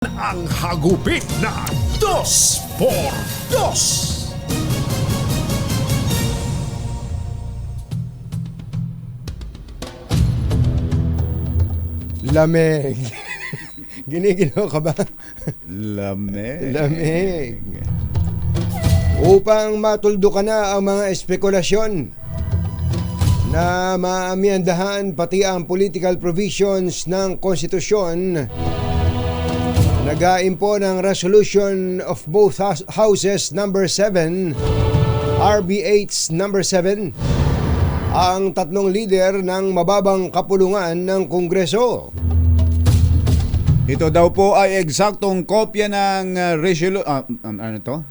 Ang hagupit na Dos por Dos. Lamig. Giniginaw ka ba? Lamig. Lamig. Upang matuldukan na ang mga espekulasyon na maamyandahan pati ang political provisions ng konstitusyon, nag-aimpo ng Resolution of both Houses number 7, RBH number 7, ang tatlong lider ng mababang kapulungan ng Kongreso. Ito daw po ay eksaktong kopya ng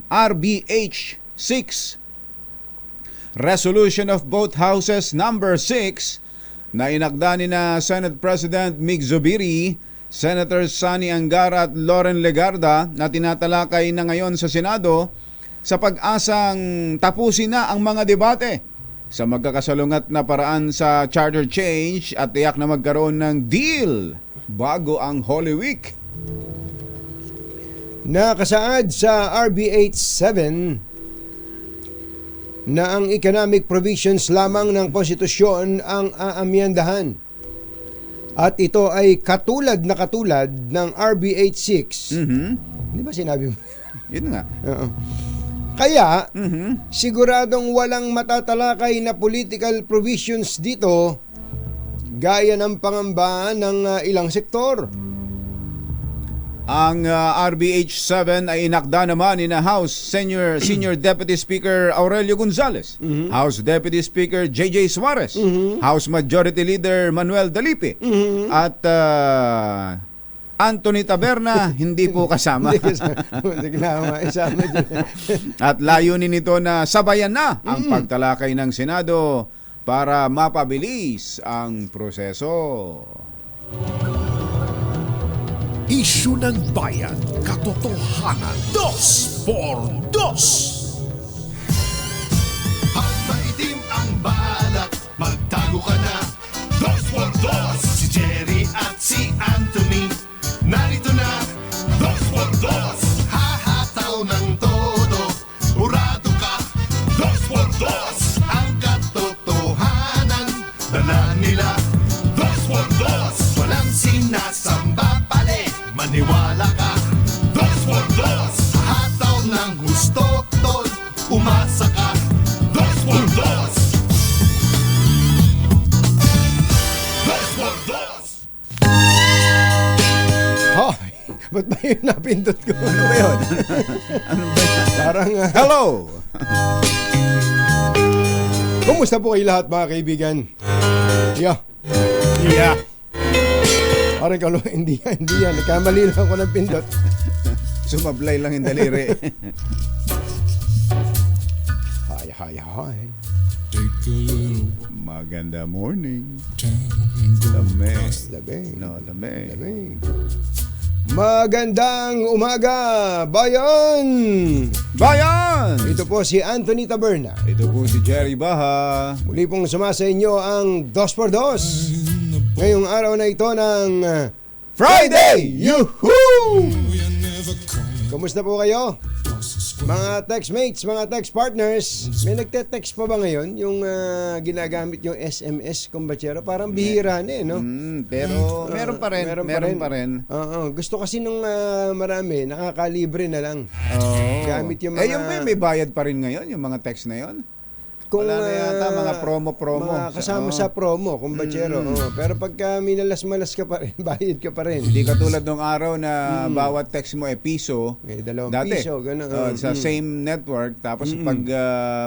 RBH 6, Resolution of both Houses number 6, na inakda ni na Senate President Mig Zubiri, Senator Sani Angara at Loren Legarda, na tinatalakay na ngayon sa Senado sa pag-asang tapusin na ang mga debate sa magkakasalungat na paraan sa charter change at tiyak na magkaroon ng deal bago ang Holy Week. Nakasaad sa RBH 7 na ang economic provisions lamang ng konstitusyon ang aamyandahan. At ito ay katulad ng RBH 6. Di ba sinabi mo? Yun nga. Oo. Kaya, siguradong walang matatalakay na political provisions dito gaya ng pangamba ng ilang sektor. Ang RBH 7 ay inakda naman ni na House Senior Deputy Speaker Aurelio Gonzales, House Deputy Speaker JJ Suarez, House Majority Leader Manuel Dalipe, at Anthony Taberna hindi po kasama. At layunin nito na sabayan na ang pagtalakay ng Senado para mapabilis ang proseso. Isyu ng bayan, katotohanan, Dos por Dos. Pag maitim ang balak, magtago ka na. Dos por Dos. Si Jerry at si Anthony, narito na. Dos por Dos. Hahataw ng todo, urado ka. Dos por Dos. Ang katotohanan, dala nila. Dos por Dos. Walang sinasamba pali, maniwala ka. Dos por Dos. Hataw ng gusto, tol, umasa ka. Dos por Dos. Dos por Dos. Hoy, ba't ba yun napindot ko? Ano ba yun? Ano ba yun? Parang, Hello! kumusta po kayo lahat mga kaibigan? Yeah. Parang kalo, hindi yan. Nagkamali lang ako ng pindot. Sumablay lang yung daliri. Hi. Maganda morning. Labing. Lamig. Magandang umaga, bayan! Bayan! Ito po si Anthony Taberna. Ito po si Jerry Baha. Muli pong sumasa inyo ang Dos por Dos. Ngayong araw na ito ng Friday! Yuhuu! Kumusta po kayo? Mga textmates, mga text partners, may nagte-text pa ba ngayon yung ginagamit yung SMS kumbachero? Parang bihira na no? Pero meron pa rin. Oo, gusto kasi nung marami, nakakalibre na lang. Gamit yung mga... yung may bayad pa rin ngayon, yung mga text na yon. Kung, Wala na yata mga promo. Mga kasama sa promo, kumbachero. Pero pagka minalas-malas ka pa rin, bayad ka pa rin. Hindi katulad nung araw na bawat text mo piso. Okay, 2 Dati, piso, gano'n. sa same network, tapos pag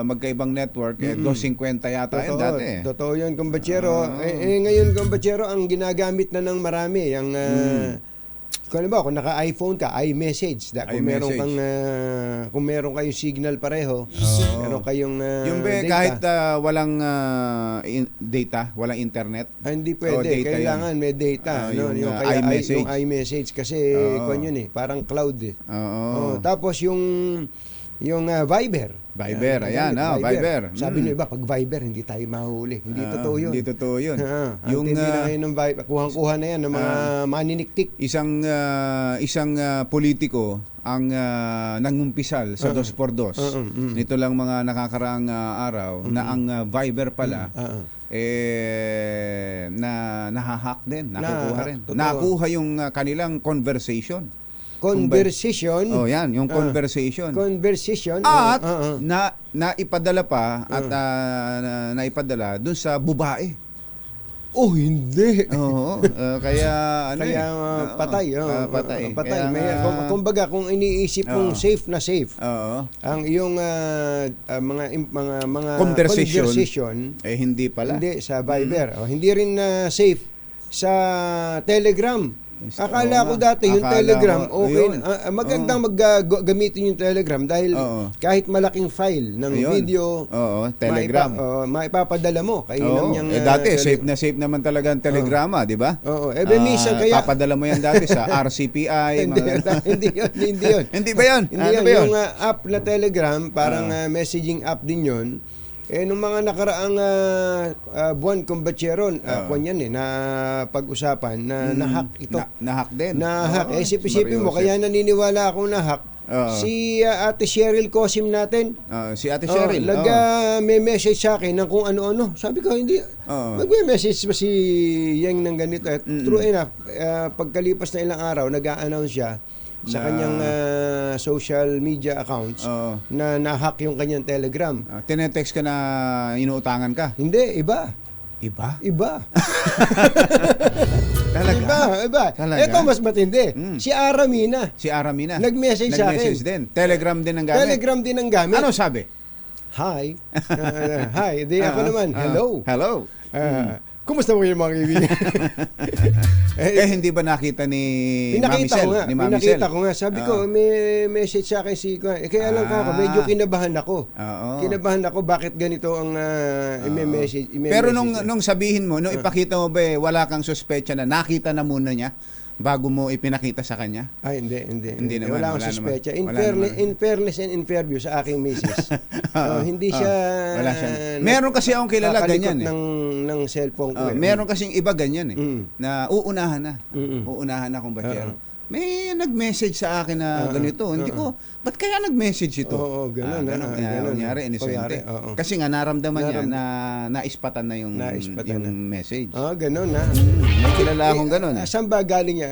magkaibang network, 2.50 yata yun dati. Totoo yun, kumbachero. Ngayon, kumbachero, ang ginagamit na ng marami, ang... kung kung naka-iPhone ka, iMessage. Kung meron kayong signal pareho, meron kayong yung data. kahit walang data, walang internet. Hindi pwede. Data Kailangan may data. yung kaya iMessage. yung iMessage kasi kung yun parang cloud . Oo. Tapos yung Yung Viber. Viber, ayan, Viber. Sabi nyo iba, pag Viber, hindi tayo mahuli. Hindi totoo yun. Hindi totoo yun. Yung TV na ngayon ng Viber, kuhang-kuha na yan ng mga maniniktik. Isang politiko ang nangumpisal sa 2x2. Nito lang mga nakakaraang araw na ang Viber pala nahahack din, nakukuha rin. Totoo. Nakuha yung kanilang conversation. Conversation. Oh, yan, yung conversation. Conversation. At naipadala pa at naipadala dun sa babae. Oh, hindi. Oo, kaya ano Kaya patay. patay. Patay. Kaya Kumbaga, kung iniisip mong safe na safe, Oo. ang iyong mga Conversation. Hindi pala. Hindi sa Viber. Hindi rin safe sa Telegram. Akala ko dati yung Akala Telegram ko, okay. yun. Magandang gamitin yung Telegram dahil kahit malaking file ng video, Telegram. maipapadala mo kay niyang dati safe naman talaga ang Telegrama, di ba? Oo. Minsan kaya papadala mo yan dati sa RCPI. hindi yun. Hindi ba yun? Hindi Ano yun. ba yun? Yung app na Telegram, parang messaging app din yun. Nung mga nakaraang buwan, kumbatsero, yan na pag-usapan na nahack ito. Nahack din. Nahack. Isipin mo, kaya naniniwala akong nahack. Si Ate Cheryl Cosim natin. Si Ate Cheryl. May message sa akin ng kung ano-ano. Sabi ko, hindi. Magme-message ba si Yang ng ganito? True enough, pagkalipas na ilang araw, nag-a-announce siya sa kanyang social media accounts na nahack yung kanyang Telegram. Tinetext ka na inuutangan ka? Hindi, iba. Iba? Talaga? Iba. Ito mas matindi. Si Aramina. Nag-message sa akin. Din. Telegram din ang gamit? Telegram din ang gamit. Ano sabi? Hi. Hi. Di ako naman. Hello. Kumusta mo yung mga kaibigan? Hindi ba nakita ni Mami Sel? Pinakita ko nga. Sabi ko, may message sa akin si kaya lang ako, medyo kinabahan ako. Kinabahan ako, bakit ganito ang i-message. Pero nung sabihin mo, nung ipakita mo ba, wala kang suspecha na nakita na muna niya bago mo ipinakita sa kanya? Ay, hindi naman. Wala Wala akong suspecha. naman. In fairness and in fair view sa aking misis. Hindi siya... Wala siya. Meron kasi akong kilala ganyan ng cellphone ko. Meron kasing iba ganyan na uunahan na kung batyero. May nag-message sa akin na ganito. Hindi ko, ba't kaya nag-message ito? Oo, ganun. Nangyari, inisente. Kasi nga naramdaman niya na naispatan na yung message. Ganun May kilala akong ganun. Saan ba galing niya?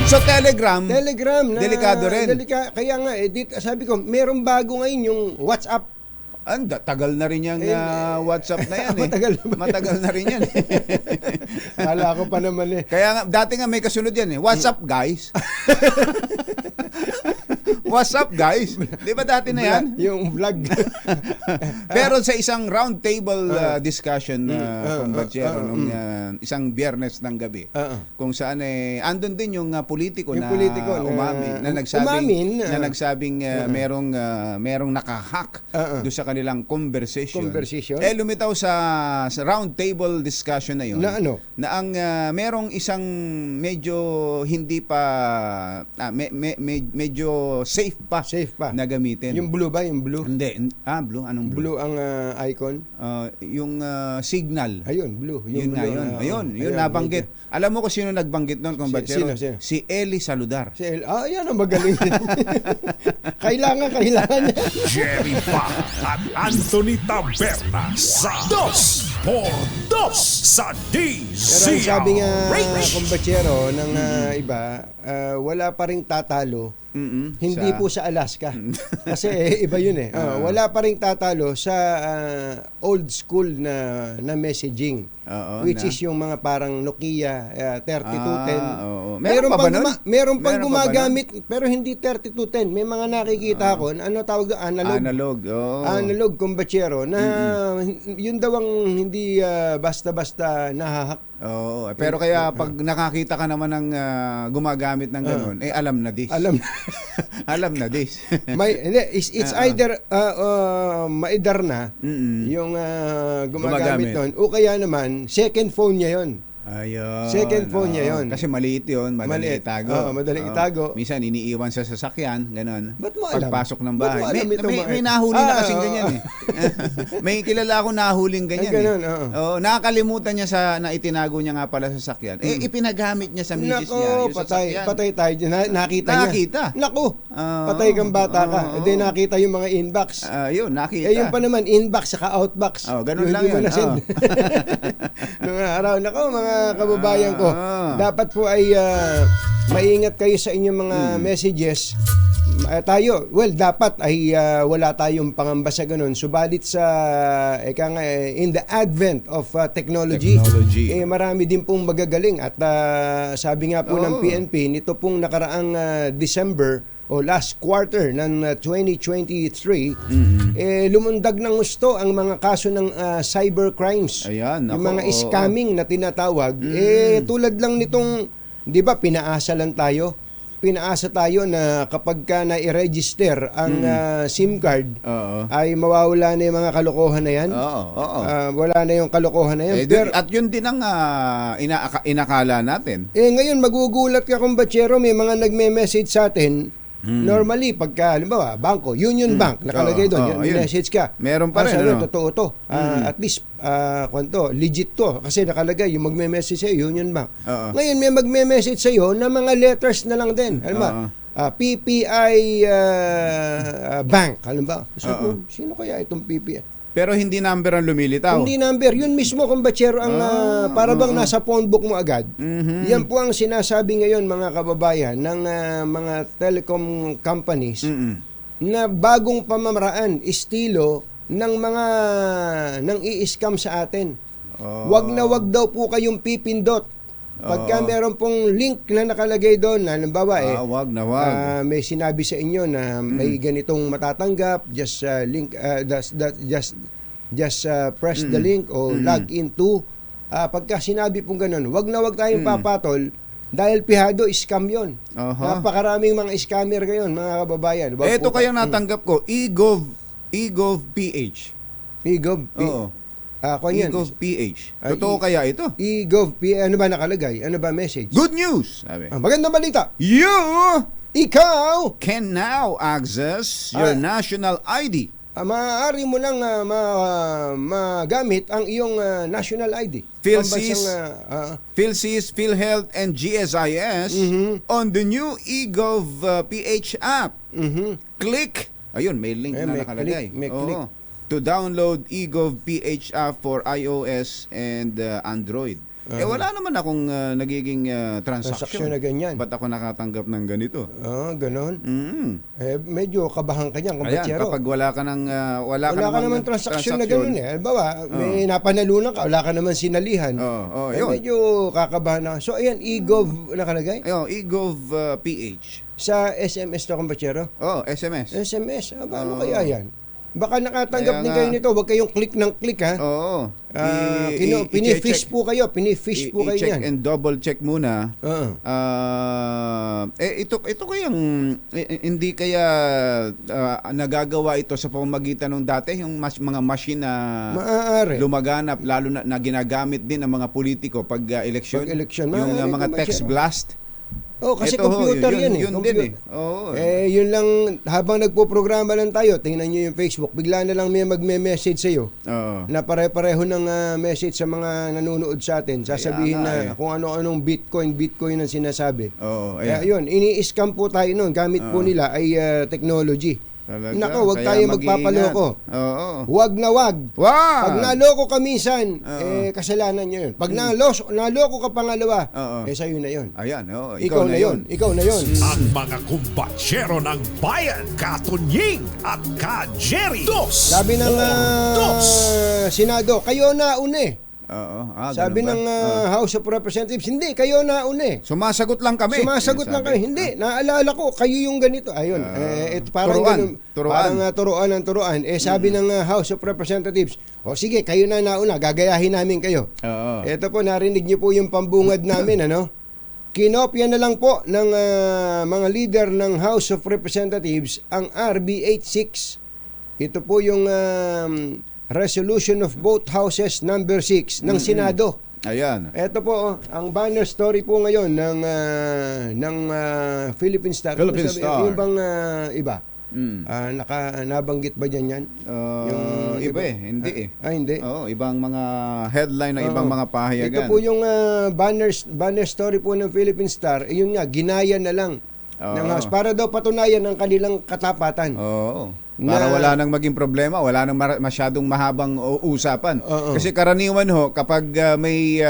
So Telegram na delikado rin. Kaya nga, sabi ko, merong bago ngayon yung WhatsApp. Tagal na rin yung WhatsApp na yan Matagal na rin yan. Kala ko pa naman Kaya nga, dati nga may kasunod yan WhatsApp guys. What's up, guys? Di ba dati na yan? Yung vlog. Pero sa isang round table discussion nung isang Biyernes ng gabi, kung saan andun din yung politiko na umamin, na nagsabing merong nakahack doon sa kanilang conversation. Lumitaw sa round table discussion na yun. Na ang merong isang medyo hindi pa medyo safe pa na gamitin. Yung blue ba? Yung blue? Hindi. Blue? Anong blue? Blue ang icon? Yung signal. Ayun, blue. Yun nabanggit. Alam mo kung sino nagbanggit noon, kumbatsero? Sino? Si Eli Saludar. Yan ang magaling. kailangan niya. Jerry Pa at Anthony Taberna sa 2x2 sa Pero sabi nga, kumbatsero ng iba, wala pa ring tatalo. Hindi po sa Alaska. Kasi iba yun wala pa ring tatalo sa old school na messaging. Which is yung mga parang Nokia 3210. Meron pang gumagamit pero hindi 3210. May mga nakikita ako, ano tawag doon? Analog kumbatsero na yun daw ang hindi basta-basta nahahack. Pero kaya pag nakakita ka naman ng gumagamit ng ganun, alam na this. Alam na this. It's either maidar na yung gumagamit nun o kaya naman second phone niya yon. Ayun. Second phone niya yun. Kasi maliit yun, madaling Maliit. itago. Oo, madaling itago. Minsan iniiwan sa sasakyan, ganun. Ba't mo alam? Pagpasok ng Ba't bahay. mo alam ito, May nahuli na kasing oo. ganyan eh. May kilala ako nahuling ganyan Ay, ganun, eh. oo. Oo, nakakalimutan niya na itinago niya nga pala sa sasakyan. Ipinagamit niya sa misis niya. Nako, yung patay sasakyan. tayo. Nakita niya. Nakita. Nako, Oo. patay kang bata ka. Oo. Hindi nakita yung mga inbox. Yun, nakita. Yun pa naman, inbox saka outbox. Ganun lang hindi mo yun. na-send. Nung araw, nako mga kababayan ko, dapat po ay maingat kayo sa inyong mga messages. Dapat ay wala tayong pangamba sa ganun. Subalit in the advent of technology, marami din pong magagaling. At sabi nga po ng PNP, nito pong nakaraang December o last quarter ng 2023, lumundag ng gusto ang mga kaso ng cyber crimes. Ayan, yung ako, mga scamming na tinatawag. Tulad lang nitong, di ba, pinaasa tayo na kapag ka na-i-register ang SIM card, ay mawawala na yung mga kalokohan na yan. Wala na yung kalokohan na yan. At yun din ang inakala natin. Ngayon, magugulat ka kung batsero, may mga nagme-message sa atin. Normally, pagka, halimbawa, bangko, Union Bank, nakalagay doon, message ka. Meron pa rin, ano? Totoo to. At least, legit to. Kasi nakalagay, yung magme-message sa'yo, Union Bank. Ngayon, may magme-message sa'yo na mga letters na lang din. Halimbawa, PPI Bank. Halimbawa, sino kaya itong PPI? Pero hindi number ang lumilitaw. Hindi number. Yun mismo kung batsero ang para bang nasa phone book mo agad. Yan po ang sinasabi ngayon mga kababayan ng mga telecom companies na bagong pamamaraan, estilo ng mga nang i-scam sa atin. Wag na wag daw po kayong pipindot. Pagka meron pong link na nakalagay doon, halimbawa wag na wag. may sinabi sa inyo na may ganitong matatanggap, just press the link o log into. Pagka sinabi pong ganun, wag na wag tayong papatol dahil pihado, scam yun. Napakaraming mga scammer ngayon, mga kababayan. Ito kayang natanggap ko, eGov.ph. eGov.ph. eGov.ph. Totoo kaya ito? eGov.ph. Ano ba nakalagay? Ano ba message? Good news! Sabi. Magandang balita. Ikaw Can now access your national ID. Maaari mo lang magamit ang iyong national ID. PhilSys, PhilHealth, and GSIS on the new eGov.ph app. Click. Ayun, may link na nakalagay. May click. To download eGov.ph app for iOS and Android. Wala naman akong nagiging transaction na ganyan. Ba't ako nakatanggap ng ganito? Ganon. Medyo kabahan ka niyan, Ayan, kapag wala ka ng wala ka naman transaction na gano'n Halimbawa, may napanalunan ka, wala ka naman sinalihan. Yun. Medyo kakabahan na. So, ayan, eGov nakalagay? eGov.ph. Sa SMS to, kumpatsero? SMS. SMS? Paano kaya yan? Baka nakatanggap din kayo nito. Huwag kayong click ng click, ha? Pinifish po kayo. Pinifish po kayo check yan. and double check muna. Ito kayang hindi kaya nagagawa ito sa pamamagitan ng dati yung mga machine na maaari lumaganap, lalo na ginagamit din ng mga politiko pag eleksyon. Yung mga text blast. Kasi computer yan. Yun din yun lang, habang nagpo-programa lang tayo, tingnan nyo yung Facebook, bigla na lang may magme-message sa'yo na pare-pareho ng message sa mga nanonood sa atin. Sasabihin na kung ano-anong Bitcoin ang sinasabi. Kaya yun, ini-scam po tayo nun. Gamit po nila ay technology. Nako, wag tayo magpapaloko. Wag na wag. Pag naloko ka minsan, kasalanan nyo yun. Pag naloko ka pangalawa, sa'yo na yun. Ayan, ikaw na yun. Ang mga kumbatsero ng bayan, Katunying at Ka-Jerry. Sabi ng Senado, kayo na une. Sabi ng House of Representatives, hindi, kayo na une. Sumasagot lang kami. Hindi, naalala ko, kayo yung ganito. Ayun, ito parang turuan. Sabi ng House of Representatives, sige, kayo na nauna, gagayahin namin kayo. Ito po, narinig niyo po yung pambungad namin, Kinopya na lang po ng mga leader ng House of Representatives ang RB 86. Ito po yung Resolution of both houses number 6 ng Senado. Ayan. Ito po, ang banner story po ngayon ng Philippine Star. Philippine Sabi, Star. Yung bang iba? Mm. Nabanggit ba dyan yan? Yung iba hindi eh. Hindi. Oo, ibang mga headline ng ibang mga pahayagan. Ito po yung banner story po ng Philippine Star. Yun nga, ginaya na lang ng House para daw patunayan ang kanilang katapatan. Oo. Para wala nang maging problema, wala nang masyadong mahabang usapan. Kasi karaniwan kapag may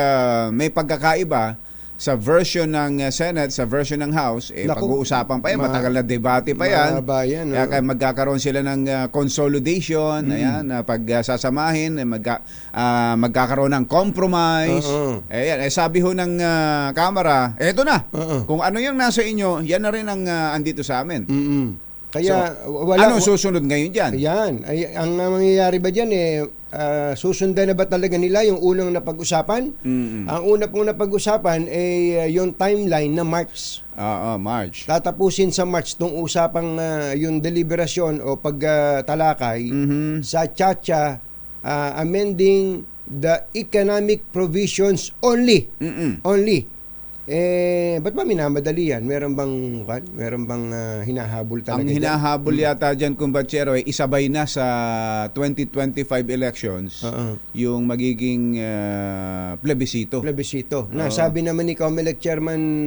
pagkakaiba sa version ng Senate, sa version ng House, pag-uusapan pa yan, matagal na debate pa yan. Kaya magkakaroon sila ng consolidation, ayan, pagsasamahin, magkakaroon ng compromise. Ayan, sabi ho ng Kamara, eto na, kung ano yung nasa inyo, yan na rin ang andito sa amin. Kaya anong susunod ngayon dyan? Ayan, ang mangyayari ba dyan susundan na ba talaga nila yung unang napag-usapan? Ang una pong napag-usapan ay yung timeline na March. March. Tatapusin sa March tong usapang yung deliberasyon o pagtalakay sa Chacha amending the economic provisions only. Only. Ba't ba minamadali yan? Meron bang hinahabol talaga Ang hinahabol yata dyan, Kumbachero, ay isabay na sa 2025 elections yung magiging plebisito. Sabi naman ni COMELEC Chairman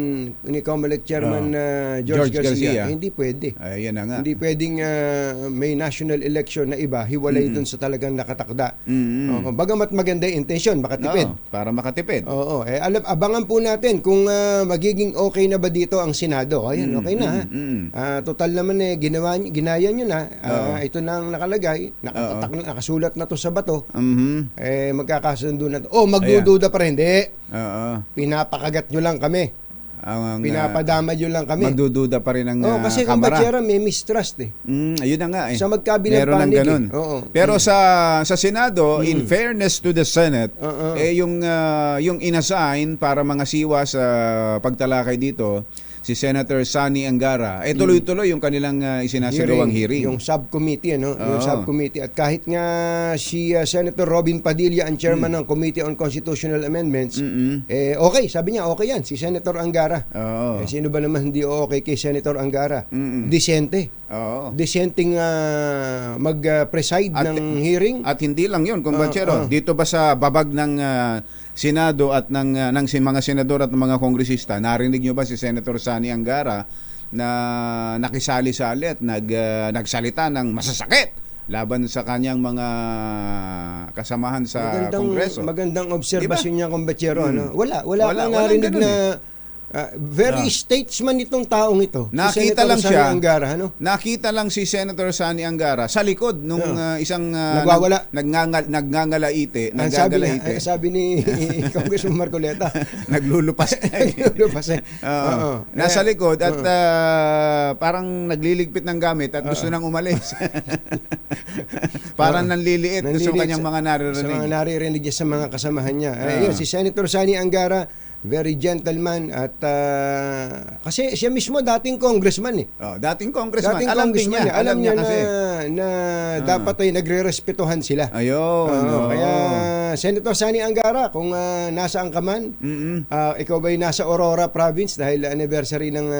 George Garcia, hindi pwede. Ayan na nga. Hindi pwedeng may national election na iba, hiwalay dun sa talagang nakatakda. Bagamat maganda yung intensyon, makatipid. Para makatipid. Oo. Abangan po natin kung magiging okay na ba dito ang Senado. Ayan, okay na. Total naman ginaya nyo na. Ito na ang nakalagay. Nakasulat na to sa bato. Magkakasundo na to. Magdududa pa rin. Hindi. Pinapakagat nyo lang kami. Pinapadama nyo lang kami. Magdududa pa rin ang kasi kung Kamara may mistrust ayun na nga sa magkabilang meron panig. Ng ganun. Pero sa Senado, in fairness to the Senate, yung inassign para mga siwa sa pagtalakay dito, si Senator Sani Angara, tuloy-tuloy yung kanilang isinasagawang hearing. Yung subcommittee, yung subcommittee. At kahit nga si Senator Robin Padilla, ang chairman ng Committee on Constitutional Amendments, okay, sabi niya, okay yan, si Senator Angara. Sino ba naman hindi okay kay Senator Angara? Disente. Dissenting mag-preside ng hearing. At hindi lang yun, Kumbachero. Dito ba sa babag ng Senado at ng mga senador at ng mga kongresista, narinig nyo ba si Senator Sani Angara na nakisali-sali at nagsalita ng masasakit laban sa kanyang mga kasamahan sa Kongreso? Magandang obserbasyon niya, Kumbachero. Wala kang narinig na very statesman itong taong ito. Nakita lang Sani siya. Angara, Nakita lang si Senator Sani Angara sa likod nung isang nagwawala. Naggagalaite. Sabi ni Congressman Marcoleta, naglulupas. Nasa likod at parang nagliligpit ng gamit at gusto nang umalis. Parang nanliliit sa kanyang mga naririnig. Sa mga naririnig niya sa mga kasamahan niya. Ayun, si Senator Sani Angara, very gentleman at kasi siya mismo dating congressman dating congressman. Alam niya na dapat ay nagrerespetuhan sila. Kaya Senator Sani Angara, kung nasaan ka man, ikaw ba'y nasa Aurora Province dahil anniversary ng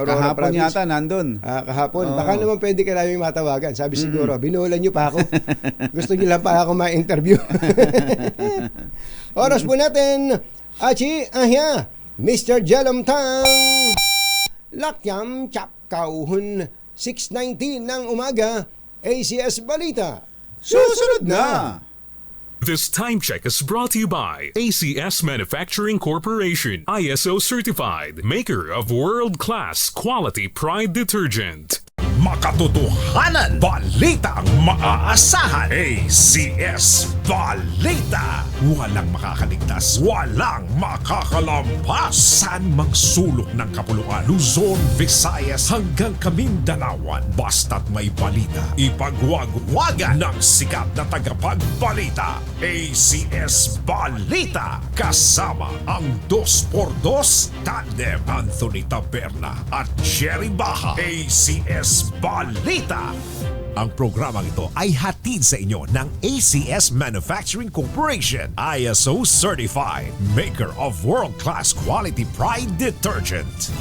Aurora kahapon Province? yata nandun. Kahapon. Baka naman pwede ka namin matawagan. Sabi siguro, binulan niyo pa ako. Gusto niyo lang pa ako ma-interview. Oras po natin. Achi, Mr. Jelom Tang, Lakyam Chap Kauhun, 6:19 ng umaga, ACS Balita. Susunod na! This time check is brought to you by ACS Manufacturing Corporation, ISO certified, maker of world-class quality Pride detergent. Makatotohanan, balitang maaasahan, ACS Balita. Walang makakaligtas, walang makakalampas. Saan mang sulok ng kapuluan, Luzon, Visayas hanggang Kamindalawan, basta't may balita, ipagwagwagan ng sikat na tagapagbalita. ACS Balita, kasama ang 2x2 tandem Anthony Taberna at Jerry Baha. ACS Balita. Ang programang ito ay hatid sa inyo ng ACS Manufacturing Corporation, ISO Certified, maker of world-class quality Pride detergent.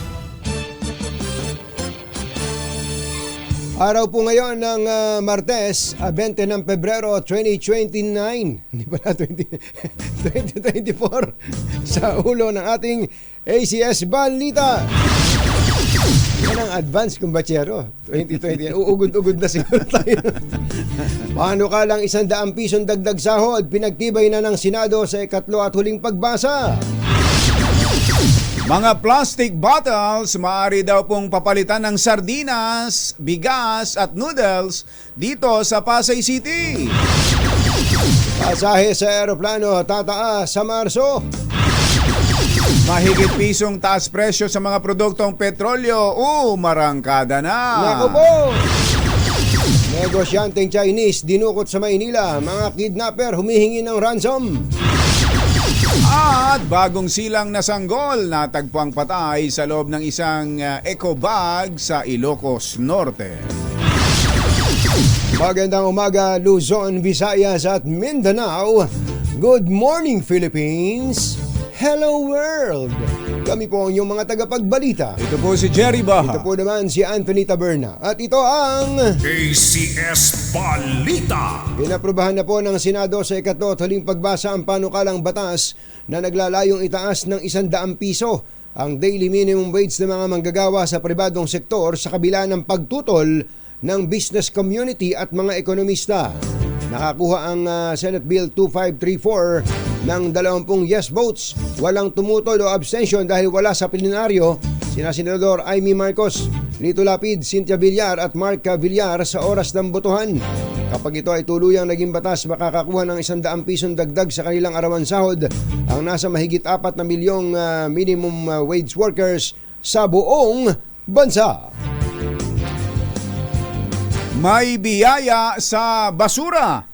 Araw po ngayon ng Martes, 20 ng Pebrero 2029. Hindi pala 2024 sa ulo ng ating ACS Balita. Yan ang advance kumbachero. 2020. Uugod-ugod na siguro tayo. Paano ka lang 100 pisong dagdag sahod? Pinagtibay na ng Senado sa ikatlo at huling pagbasa. Mga plastic bottles, maaari daw pong papalitan ng sardinas, bigas at noodles dito sa Pasay City. Pasahe sa aeroplano tataas sa Marso. Mahigit pisong taas presyo sa mga produktong petrolyo. Marangkada na. Naku po! Negosyanteng Chinese dinukot sa Maynila. Mga kidnapper humihingi ng ransom. At bagong silang na sanggol natagpuang patay sa loob ng isang eco bag sa Ilocos Norte. Magandang umaga, Luzon, Visayas at Mindanao. Good morning, Philippines. Hello, world. Kami po ang inyong mga tagapagbalita. Ito po si Jerry Baha. Ito po naman si Anthony Taberna. At ito ang ACS Balita. Pinaprubahan na po ng Senado sa ikatlo at huling pagbasa ang panukalang batas na naglalayong itaas ng 100 piso ang daily minimum wage ng mga manggagawa sa pribadong sektor sa kabila ng pagtutol ng business community at mga ekonomista. Nakakuha ang Senate Bill 2534 ng 20 yes votes. Walang tumutol o abstention dahil wala sa plenaryo sina Senador Amy Marcos, Lito Lapid, Cynthia Villar at Mark Villar sa oras ng botohan. Kapag ito ay tuluyang naging batas, makakakuha ng 100 pisong dagdag sa kanilang arawan sahod ang nasa mahigit 4 na milyong minimum wage workers sa buong bansa. May biyaya sa basura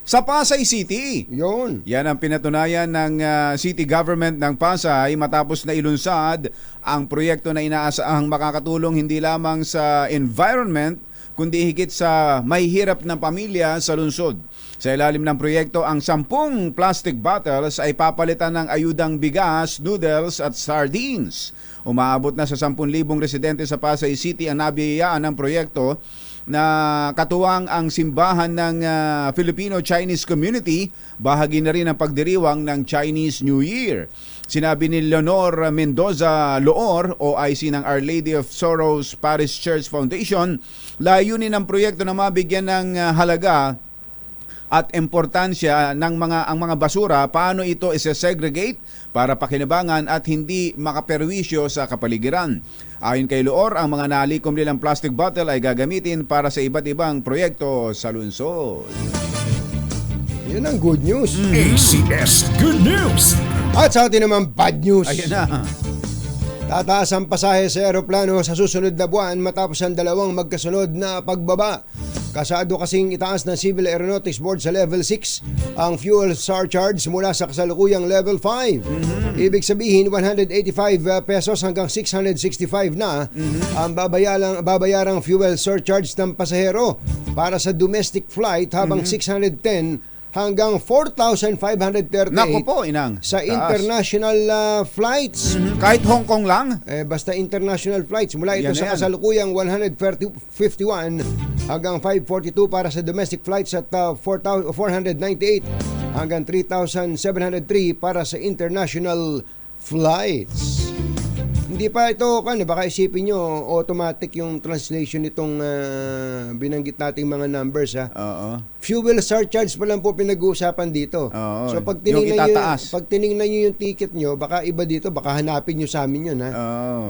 sa Pasay City. Yun. Yan ang pinatunayan ng city government ng Pasay matapos na ilunsad ang proyekto na inaasahang makakatulong hindi lamang sa environment kundi higit sa may hirap ng pamilya sa lungsod. Sa ilalim ng proyekto, ang 10 plastic bottles ay papalitan ng ayudang bigas, noodles at sardines. Umaabot na sa 10,000 residente sa Pasay City ang nabiyayaan ng proyekto na katuwang ang simbahan ng Filipino-Chinese community, bahagi na rin ang pagdiriwang ng Chinese New Year. Sinabi ni Leonor Mendoza Loor, OIC ng Our Lady of Sorrows Parish Church Foundation, layunin ng proyekto na mabigyan ng halaga at importansya ng ang mga basura, paano ito isa-segregate para pakinabangan at hindi makaperwisyo sa kapaligiran. Ayon kay Loor, ang mga nalikom nilang plastic bottle ay gagamitin para sa iba't ibang proyekto sa lungsod. Yan ang good news. ACS Good News. At sa atin naman bad news. Ayan na. Tataas ang pasahe sa aeroplano sa susunod na buwan matapos ang dalawang magkasunod na pagbaba. Kasado kasing itaas ng Civil Aeronautics Board sa Level 6 ang fuel surcharge mula sa kasalukuyang Level 5. Ibig sabihin 185 pesos hanggang 665 na ang babayarang fuel surcharge ng pasahero para sa domestic flight habang 610 hanggang 4,538 Naku po, inang. sa Taas. international flights. Kahit Hong Kong lang? Basta international flights. Mula ito Yan sa na yan. kasalukuyang 151 hanggang 542 para sa domestic flights at 498 hanggang 3,703 para sa international flights. Hindi pa ito, baka isipin nyo, automatic yung translation nitong binanggit nating mga numbers. Oo. Fuel surcharge pa lang po pinag-uusapan dito. Oo. So pag Yung tiningnan itataas. pag tiningnan niyo yung ticket niyo, baka iba dito, baka hanapin niyo sa amin 'yun, ha.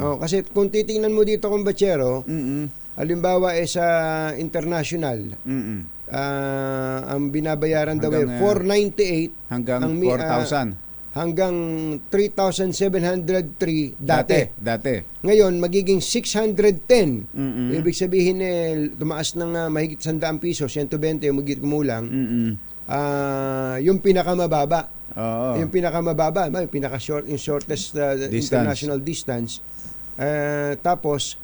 Oo. Kasi kung titingnan mo dito kung bachero, halimbawa sa international, ang binabayaran daw ay Hanggang, 498 hanggang ang 4,000. hanggang 3,703 dati. Ngayon, magiging 610. Ibig sabihin tumaas ng mahigit 100 piso, 120 o magigit kumulang. Yung pinakamababa. Oo. Yung pinakamababa, yung shortest international distance. Tapos,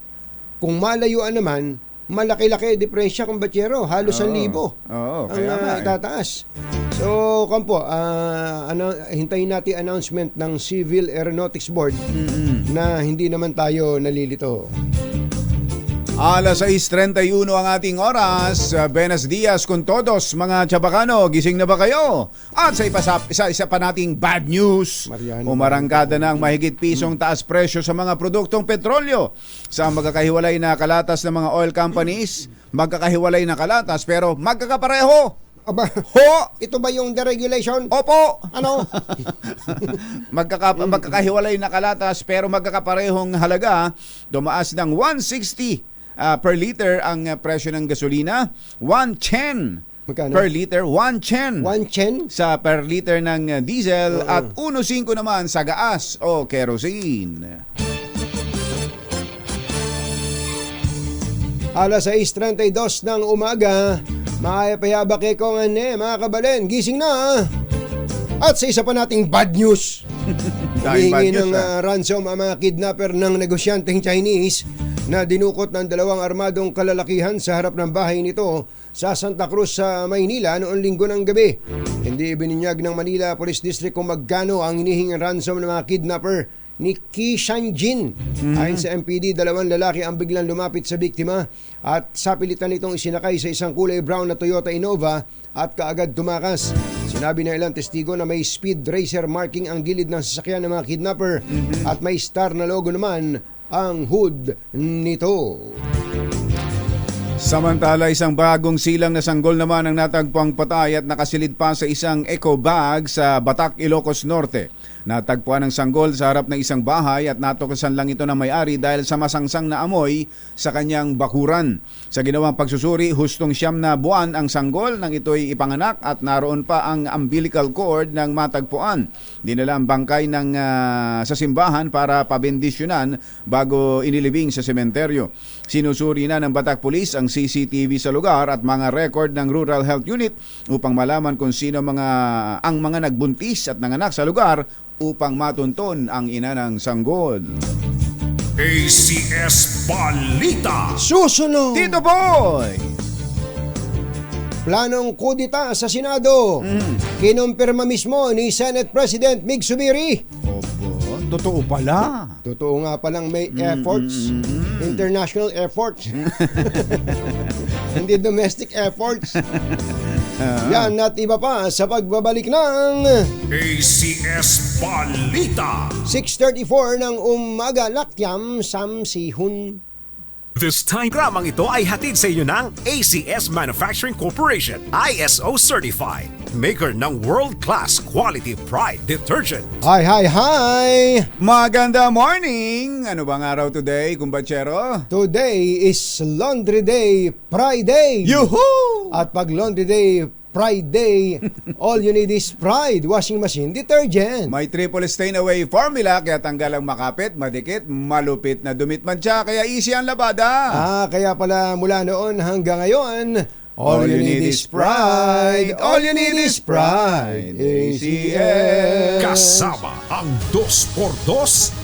kung malayuan naman, malaki-laki diferensya kumpatsero, halos 1,000 Oo, ang kaya nga, itataas. So, kampo, hintayin natin announcement ng Civil Aeronautics Board na hindi naman tayo nalilito. Alas 6:31 ang ating oras. Buenos dias con todos, mga Chabacano. Gising na ba kayo? At sa isa pa nating bad news. Mariano, umarangkada na ang mahigit pisong taas presyo sa mga produktong petrolyo. Sa magkakahiwalay na kalatas ng mga oil companies, magkakahiwalay na kalatas pero magkakapareho. Aba, Ho! ito ba yung deregulation? Opo! Ano? Magkakahiwalay na kalatas pero magkakaparehong halaga. Dumaas ng 160 per liter ang presyo ng gasolina, 110 Magkano? per liter, 110 110? sa per liter ng diesel Oo. at 1.5 naman sa gas o kerosene. Alas 6:32 ng umaga, makayapayaba kay Kong Ane, mga kabalen, gising na! At sa isa pa nating bad news, Dahil bad humihingi news, ng ransom ang mga kidnapper ng negosyanteng Chinese na dinukot ng 2 armadong kalalakihan sa harap ng bahay nito sa Santa Cruz sa Maynila noong linggo ng gabi. Hindi ibininyag ng Manila Police District kung magkano ang hinihingi ransom ng mga kidnapper ni Ki Shanjin. Ayon sa MPD, 2 lalaki ang biglang lumapit sa biktima at sa pilitan itong isinakay sa isang kulay brown na Toyota Innova at kaagad tumakas. Sinabi ng ilang testigo na may speed racer marking ang gilid ng sasakyan ng mga kidnapper at may star na logo naman ang hood nito. Samantala, isang bagong silang na sanggol naman ang natagpuang patay at nakasilid pa sa isang eco bag sa Batac, Ilocos Norte. Natagpuan ng sanggol sa harap ng isang bahay at natuklasan lang ito ng may-ari dahil sa masangsang na amoy sa kanyang bakuran. Sa ginawang pagsusuri, hustong 9 na buwan ang sanggol nang ito'y ipanganak at naroon pa ang umbilical cord ng matagpuan. Dinala ang bangkay sa simbahan para pabendisyonan bago inilibing sa sementeryo. Sinusuri na ng Batac Police ang CCTV sa lugar at mga record ng Rural Health Unit upang malaman kung sino ang mga nagbuntis at nanganak sa lugar upang matunton ang ina ng sanggol. ACS Balita. Susunod! Tito Boy! Planong kudita sa Senado. Kinumpirma mismo ni Senate President Mig Zubiri. Opo, totoo pala. Totoo nga palang may efforts, international efforts. Hindi domestic efforts. Yan at iba pa sa pagbabalik ng ACS Balita. 6:34 ng umaga, Lakyam Samsihun. This time, programang ito ay hatid sa inyo ng ACS Manufacturing Corporation, ISO Certified, maker ng world-class quality pride detergent. Hi! Maganda morning! Ano bang araw today, kumbatsero? Today is Laundry Day Friday. Yuhu! At pag Laundry Day Friday, all you need is Pride washing machine detergent. May triple stain away formula kaya tanggal ang makapit, madikit, malupit na dumit man siya, kaya easy ang labada. Kaya pala mula noon hanggang ngayon, all you need is Pride. All you need is Pride. ACS. Kasama ang 2x2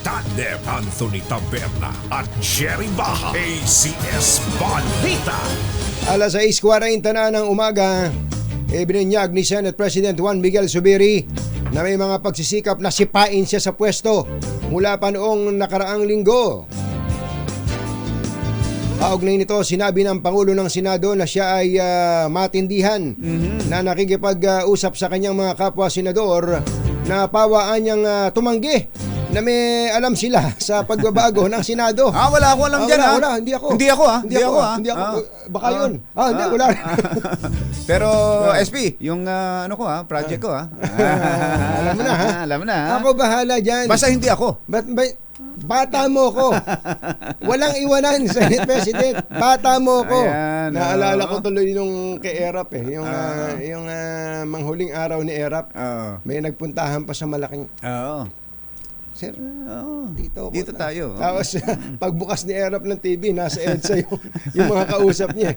tandem Anthony Taberna at Jerry Baja. ACS Balita. Alas 6:40 na ng umaga, ibinunyag ni Senate President Juan Miguel Zubiri na may mga pagsisikap na sipain siya sa pwesto mula pa noong nakaraang linggo. Kaugnay nito, sinabi ng Pangulo ng Senado na siya ay matindihan na nakikipag-usap sa kanyang mga kapwa senador na pawaan niyang tumanggi na may alam sila sa pagbabago ng Senado. Wala ako alam dyan, Wala, hindi ako. Hindi ako. Baka yun. Hindi, wala. Pero SP, yung project ko Alam mo na, ha? Alam mo na. Ako bahala dyan. Basta hindi ako. Bata mo ko. Walang iwanan, Senate President. Bata mo ko. Ayan, Naalala ko tuloy nung kay Erap yung manghuling araw ni Erap. May nagpuntahan pa sa malaking... Oo. Sir, Dito tayo. Tapos pagbukas ni Erap ng TV, nasa EDSA yung mga kausap niya.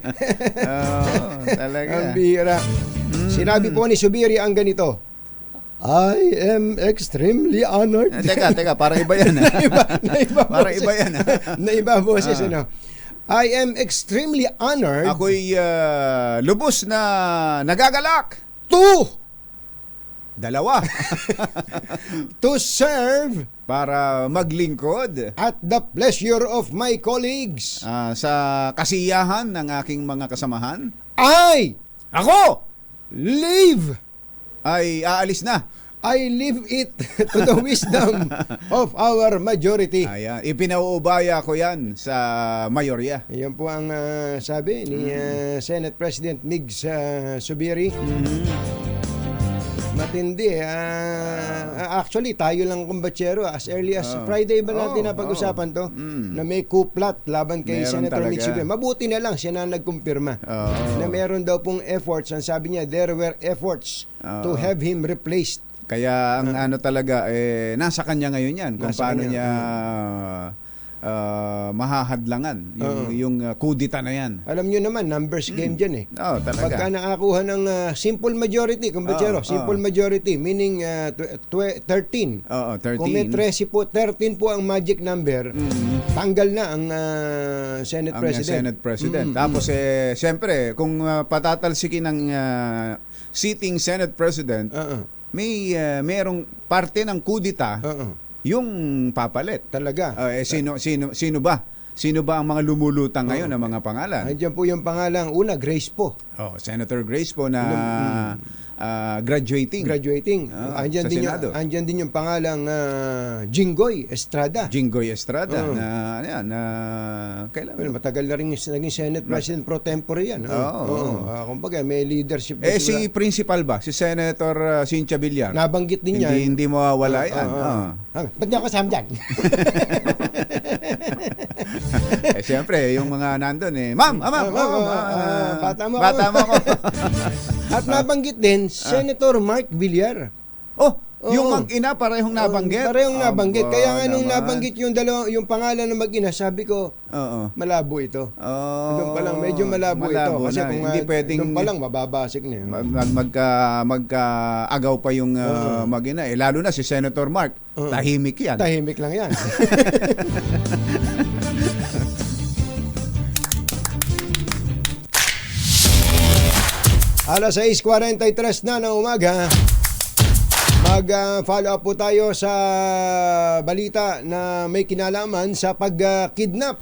Talaga. Ang bihira. Sinabi po ni Zubiri ang ganito, I am extremely honored. Teka, para iba yan. Naiba Para boses. iba yan. Naiba boses, ano? I am extremely honored Ako'y lubos na nagagalak. Dalawa. to serve Para maglingkod at the pleasure of my colleagues. sa kasiyahan ng aking mga kasamahan. I Ako live ay aalis na. I leave it to the wisdom of our majority. Ayan, ipinauubaya ko yan sa mayorya. Yan po ang sabi ni Senate President Migs Zubiri. Matindi. Actually, tayo lang kumbatsero. As early as Friday ba natin napag-usapan to? Na may kuplat laban kay Meron Senator talaga. Migs Zubiri. Mabuti na lang siya na nagkumpirma. Na meron daw pong efforts. Ang sabi niya, there were efforts to have him replaced. Kaya ang ano talaga, nasa kanya ngayon yan. Kung Nasa paano kanya. niya mahahadlangan yung kudita na yan. Alam nyo naman, numbers game dyan eh. Oo, talaga. Pagka nakakuha ng simple majority, kumbatsero, simple majority, meaning 13. Oo, 13. Kung may 13 po ang magic number, tanggal na ang Senate Ang President. Senate President. Tapos siyempre, kung patatalsikin ng sitting Senate President, merong parte ng kudita yung papalit. Talaga. Sino ba? Sino ba ang mga lumulutang ngayon ng mga pangalan? Andiyan po yung pangalang una, Grace po. Senator Grace po na graduating. Andyan sa din Senado. andyan din yung pangalang Jinggoy Estrada. Jinggoy Estrada kailan? Well, matagal na rin naging Senate President pro tempore yan. Kumbaga, may leadership. Si principal ba? Si Senator Cynthia Villar? Nabanggit din yan. Hindi mawawala yan. Ba't niya kasama dyan? Siyempre, yung mga nandun ma'am, bata mo ako. At nabanggit din, Senator Mark Villar. Yung mag-ina parehong nabanggit. Parehong nabanggit. Kaya nga nung naman. nabanggit yung pangalan ng mag-ina, sabi ko, malabo ito. Doon pa lang, medyo malabo ito. Kasi kung hindi pwedeng doon pa lang, mababasik na yun. magka-agaw pa yung mag-ina. Lalo na si Senator Mark, tahimik yan. Tahimik lang yan. Alas 6:43 na ng umaga. Mag-follow up po tayo sa balita na may kinalaman sa pag-kidnap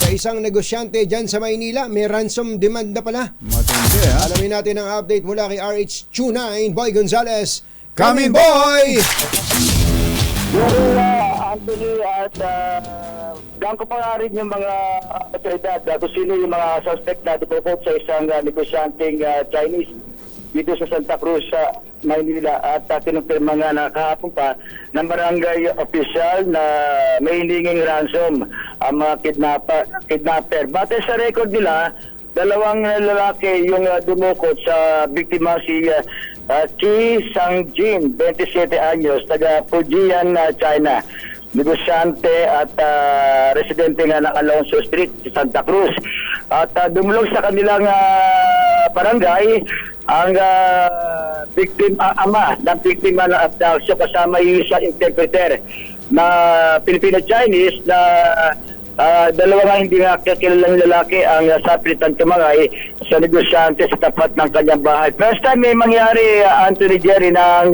sa isang negosyante dyan sa Maynila. May ransom demand na pala. Matindi, ha? Alamin natin ang update mula kay RH29, Boy Gonzales. Coming, boy! Anthony, at gaan ko pa nga rin yung mga otoridad kung sino yung mga suspect na dupopot sa isang negosyanteng Chinese dito sa Santa Cruz, Maynila. At kinumpirma nga na kahapon pa ng barangay official na may hilinging ransom ang mga kidnapper. Batay sa record nila, dalawang lalaki yung dumukot sa biktima, si Chi Sang-jin, 27 anyos, taga Fujian, China. Negosyante at residente nga ng Alonso Street, Santa Cruz. At dumulog sa kanilang barangay ang ama ng biktima ng abduction kasama yung isang interpreter na Filipino-Chinese na dalawa nga hindi nga kilalang lalaki ang sapilitan tumangay sa negosyante sa tapat ng kanyang bahay. First time may mangyari, Anthony Jerry, ng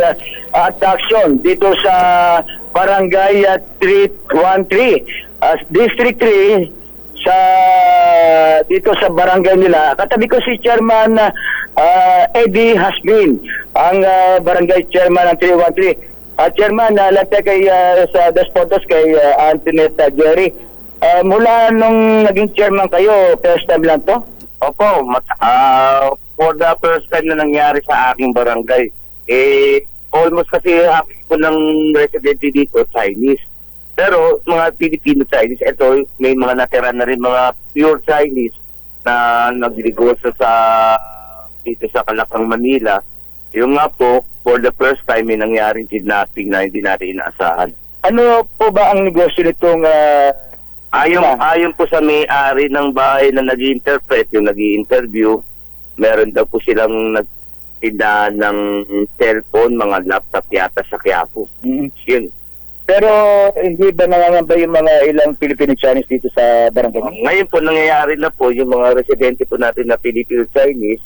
abduction dito sa Barangay 313, District 3, dito sa barangay nila. Katabi ko si Chairman Eddie Hasmin, ang barangay chairman ng 313. Chairman, lahat kay sa Despodos kay Antoinette Jerry. Mula nung naging chairman kayo, first time lang to? Opo, for the first time na nangyari sa aking barangay. Almost kasi ako ng residente dito, Chinese. Pero mga Filipino-Chinese, ito may mga natira na rin mga pure Chinese na nagligosyo dito sa Kalakang, Manila. Yung nga po, for the first time may nangyaring kidnapping na hindi natin inaasahan. Ano po ba ang negosyo nitong Ayon po sa may-ari ng bahay na nag-interpret, yung nag-i-interview, meron daw po silang nagtindahan ng cellphone, mga laptop yata sa Quiapo. Yun. Pero hindi ba nangangamba yung mga ilang Filipino-Chinese dito sa barangay? Ngayon po nangyayari na po yung mga residente po natin na Filipino-Chinese,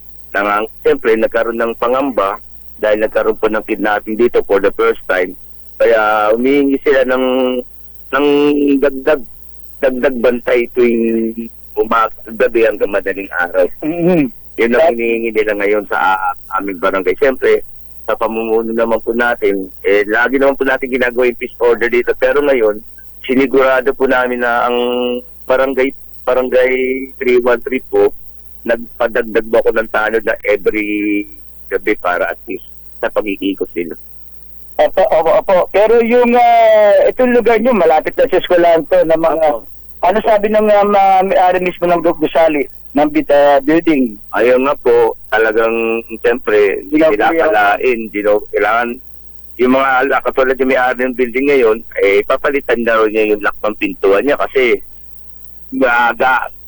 siyempre nagkaroon ng pangamba dahil nagkaroon po ng kidnapping dito for the first time. Kaya humihingi sila ng dagdag bantay tuwing gabi hanggang madaling araw. Mhm. Yun ang hinihingi nila ngayon sa aming barangay. Siyempre, sa pamumuno naman po natin, lagi naman po natin ginagawa yung peace order dito. Pero ngayon, sinigurado po namin na ang barangay 313 po, nagpadagdag po ako ng tanod na every gabi para at least sa pag-iikot nila. Opo. Pero yung itong lugar nyo, malapit na sa eskwelahan to na mga... Ano sabi ng may-ari mismo ng gusali ng building? Ayun nga po, talagang siyempre, kinakalain, kailangan yung mga katulad yung may-ari ng building ngayon, papalitan na rin niya yung lock ng pintuan niya kasi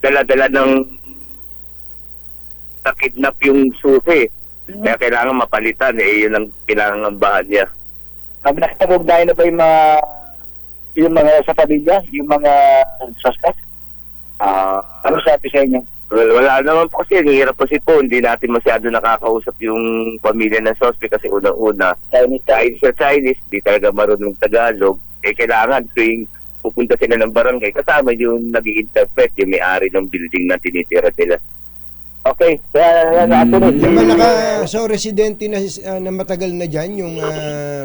dala-dala ng nakidnap yung susi. Kaya kailangan mapalitan, yun ang pinangangambahan niya. Nakitagugnayan na ba yung mga sa pamilya, yung mga suspect? Ano sabi sa inyo? Well, wala naman po kasi, hirap kasi po, hindi natin masyado nakakausap yung pamilya ng suspect kasi unang-una, Chinese sa Chinese, di talaga marunong Tagalog, kailangan tuwing pupunta sila ng barangay, kasama yung nag-i-interpret, yung may-ari ng building na tinitira nila. Okay, So residente na matagal na dyan yung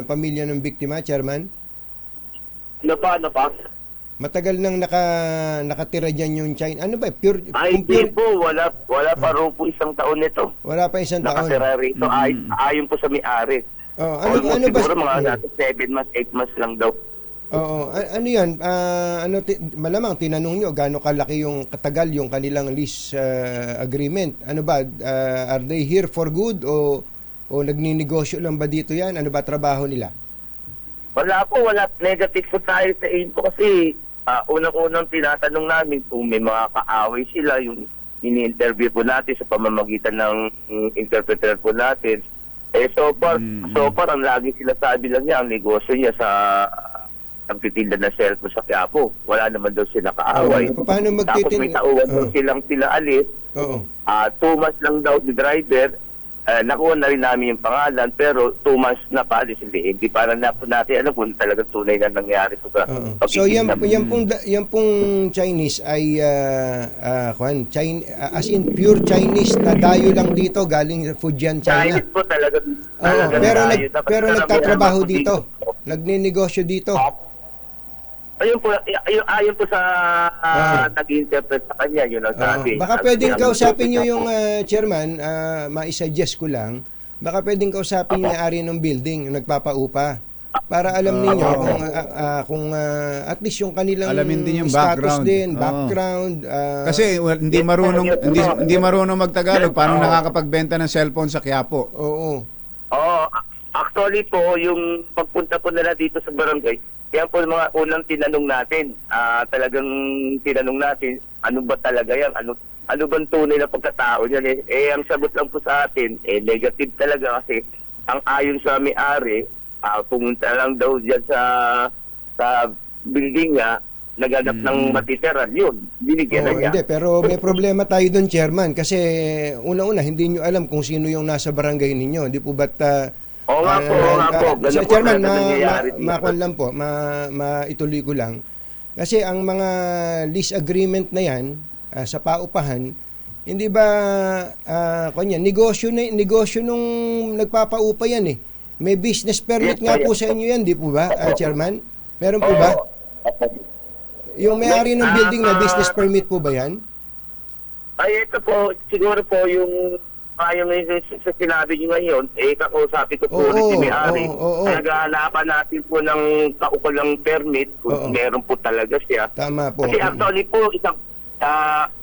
pamilya ng biktima, Chairman? Ano pa? Matagal nang nakatira dyan yung China. Ano ba? Hindi po. Wala pa rin po isang taon nito. Wala pa isang taon. Nakatira rito. Ayon po sa may-ari. Ano ba? Siguro mga 7 months, 8 months lang daw. Oo. Ano yan? Malamang tinanong nyo gaano kalaki yung katagal yung kanilang lease agreement. Ano ba? Are they here for good o nagninegosyo lang ba dito yan? Ano ba trabaho nila? Wala. Negative po tayo sa info kasi unang-unang tinatanong namin kung may mga kaaway sila, yung ini-interview po natin sa pamamagitan ng interpreter po natin. So far, ang lagi sila sabi lang niya, ang negosyo niya sa nagtitinda ng cellphone sa Quiapo. Wala naman daw sila kaaway. Paano Tapos may tauhan daw silang sila alis. 2 months lang daw ni driver. Nakuha na rin namin yung pangalan pero 2 months na paalis hindi para na po natin alam kung talagang tunay na nangyari ito sa So yan pong Chinese ay as in pure Chinese na dayo lang dito galing Fujian, China. Chinese po talaga. Pero nagtatrabaho dito. Nagninegosyo dito. Ayun po sa nag-interpret sa kanya, yun ang sabi. Baka pwedeng kausapin nyo yung chairman, maisuggest ko lang, baka pwedeng kausapin yung may-ari ng building, yung nagpapaupa, para alam ninyo kung at least yung kanilang alamin din yung status background. background. Kasi hindi marunong magtagalog, paano nakakapagbenta ng cellphone sa Quiapo? Oo. Actually po, yung pagpunta po nila dito sa barangay, yan po mga unang tinanong natin. Talagang tinanong natin, ano ba talaga yan? Ano bang tunay na pagkatao niyan? Ang sagot lang po sa atin, negative talaga kasi ang ayon sa may-ari, pumunta lang daw dyan sa building niya, naghanap ng matitiran. Yun, binigyan na niya. Hindi, pero may problema tayo doon, Chairman, kasi una-una, hindi nyo alam kung sino yung nasa barangay ninyo. Hindi po ba't... Oo nga po. Chairman, maituloy ko lang. Kasi ang mga lease agreement na yan, sa paupahan, hindi ba, negosyo nung nagpapaupa yan eh. May business permit nga po sa inyo yan, di po ba, Chairman? Meron po ba? Yung may-ari ng building na business permit po ba yan? Ay, ito po, siguro po yung yung sa sinabi nyo ngayon, kakusapin ko po ulit si may-ari. Nag-aanapan natin po ng kaukulang permit kung meron po talaga siya. Tama po. Kasi actually po,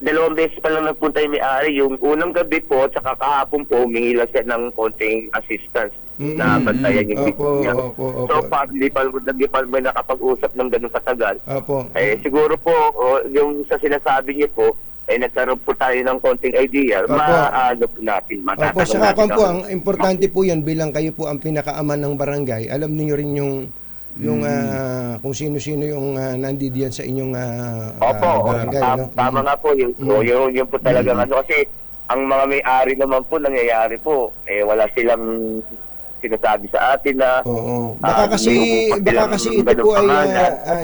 dalawang beses pa lang nagpunta yung may-ari. Yung unang gabi po, tsaka kahapon po, humingi lang siya ng konting assistance na bantayan yung people niya. So, hindi pa nakapag-usap ng ganun katagal. Siguro po, yung sa sinasabi niyo po, nagkaroon po tayo ng konting idea, maano po natin, matatanong saka natin. Ang importante po yan, bilang kayo po ang pinakaaman ng barangay, alam niyo rin yung yung kung sino-sino yung nandidiyan sa inyong Opo, barangay, no? tama nga po. Yun po talagang ano. Kasi ang mga may-ari naman po, nangyayari po, wala silang sinasabi sa atin na Oo. Baka kasi ito po ay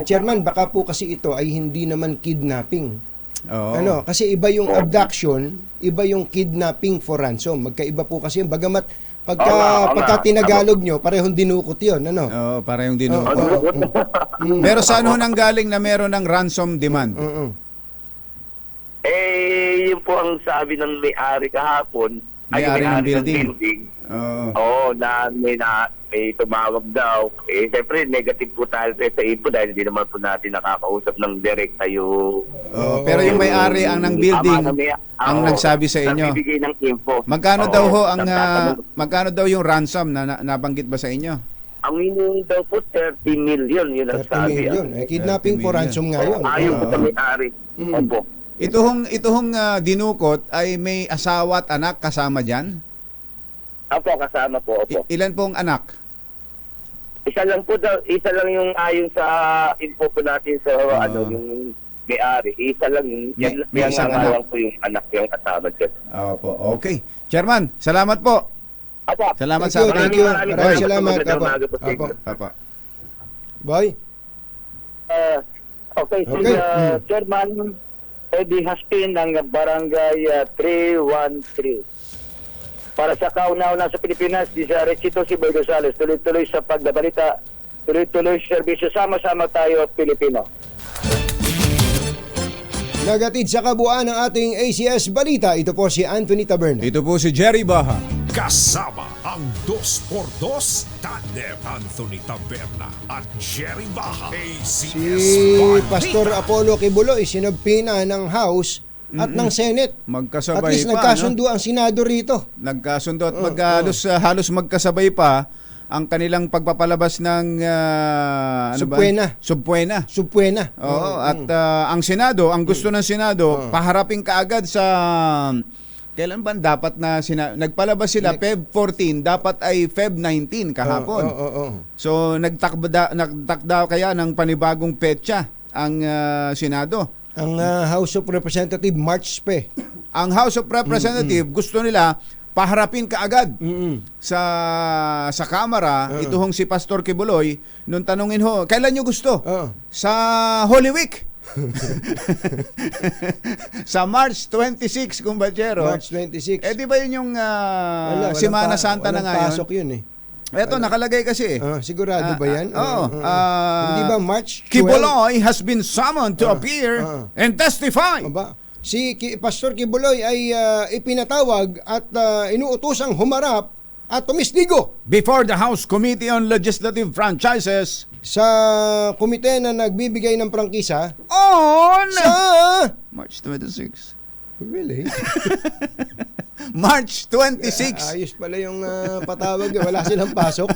Chairman, baka po kasi ito ay hindi naman kidnapping. Oo. Ano, kasi iba yung abduction, iba yung kidnapping for ransom. Magkaiba po kasi yung bagamat pagka tinagalog nyo, parehong dinukot 'yon, ano? Oo, para yung dino. Oo. Pero saan ho nanggaling na meron ng ransom demand? Yun po ang sabi ng may-ari kahapon. May-ari ng building. Oo. Oo, na may tumawag daw. Siyempre, negative po tayo sa info dahil hindi naman po natin nakakausap ng direkta yung... Oo, pero yung may-ari ang ng building ang nagsabi sa inyo. Nagbibigay ng info. Magkano daw ho ang nagtatanong. magkano daw yung ransom na nabanggit ba sa inyo? Ang hinihingi daw po 30 million, yun ang 30 sabi. million. Kidnapping 30 for million. ransom nga yun. Ayaw po sa may-ari. Opo. Ito hong dinukot ay may asawa at anak kasama diyan? Opo, kasama po. Opo. Ilan pong anak? Isa lang yung ayon sa info po natin sa yung may-ari. Isa lang yung May isang anak. lang po yung anak yung kasama dyan. Opo, okay. Chairman, salamat po. Opo. Salamat Thank you, sa thank you. Maraming Maraming salamat. Magandang Apo. umaga po sa Apo. inyo. Papa. Boy? Okay, si Okay. Chairman Eddie Haspin ng Barangay 313. Para sa kauna-una sa Pilipinas, di sa Recito si Boy Gonzales, tuloy-tuloy sa pagbabalita, tuloy-tuloy sa serbisyo, sama-sama tayo Pilipino. Nagatid sa kabuuan ng ating ACS Balita, ito po si Anthony Taberna. Ito po si Jerry Baha. Kasama ang 2x2 tandem Anthony Taberna at Jerry Baha. ACS Si Balita. Pastor Apollo Kibuloy, sinabpina ng House at ng Senate. At Magkasabay least pa, nagkasundo ang Senado rito. Nagkasundo at halos magkasabay pa ang kanilang pagpapalabas ng Subpoena. Subpoena. Subpuena. Oo, at ang Senado, ang gusto ng Senado, paharapin kaagad sa kailan ba dapat na nagpalabas sila Feb 14, dapat ay Feb 19 kahapon. So nagtakda kaya ng panibagong petsa ang Senado. Ang House of Representatives March pa. Ang House of Representatives gusto nila paharapin kaagad sa Kamara ituhong si Pastor Kibuloy nung tanungin ho, kailan nyo gusto? Sa Holy Week. Sa March 26, kumbachero. March 26. Eh di ba yun yung Semana Santa na ngayon? Pasok yun eh. Eto, nakalagay kasi. Sigurado ba yan? Oo. Hindi ba March 12? Kibuloy has been summoned to appear and testify. Aba, si Pastor Kibuloy ay ipinatawag at inuutosang humarap at tumisdigo Before the House Committee on Legislative Franchises sa komite na nagbibigay ng prangkisa on sa... March 26. Really? March 26. Ayos pala yung patawag. Wala silang pasok.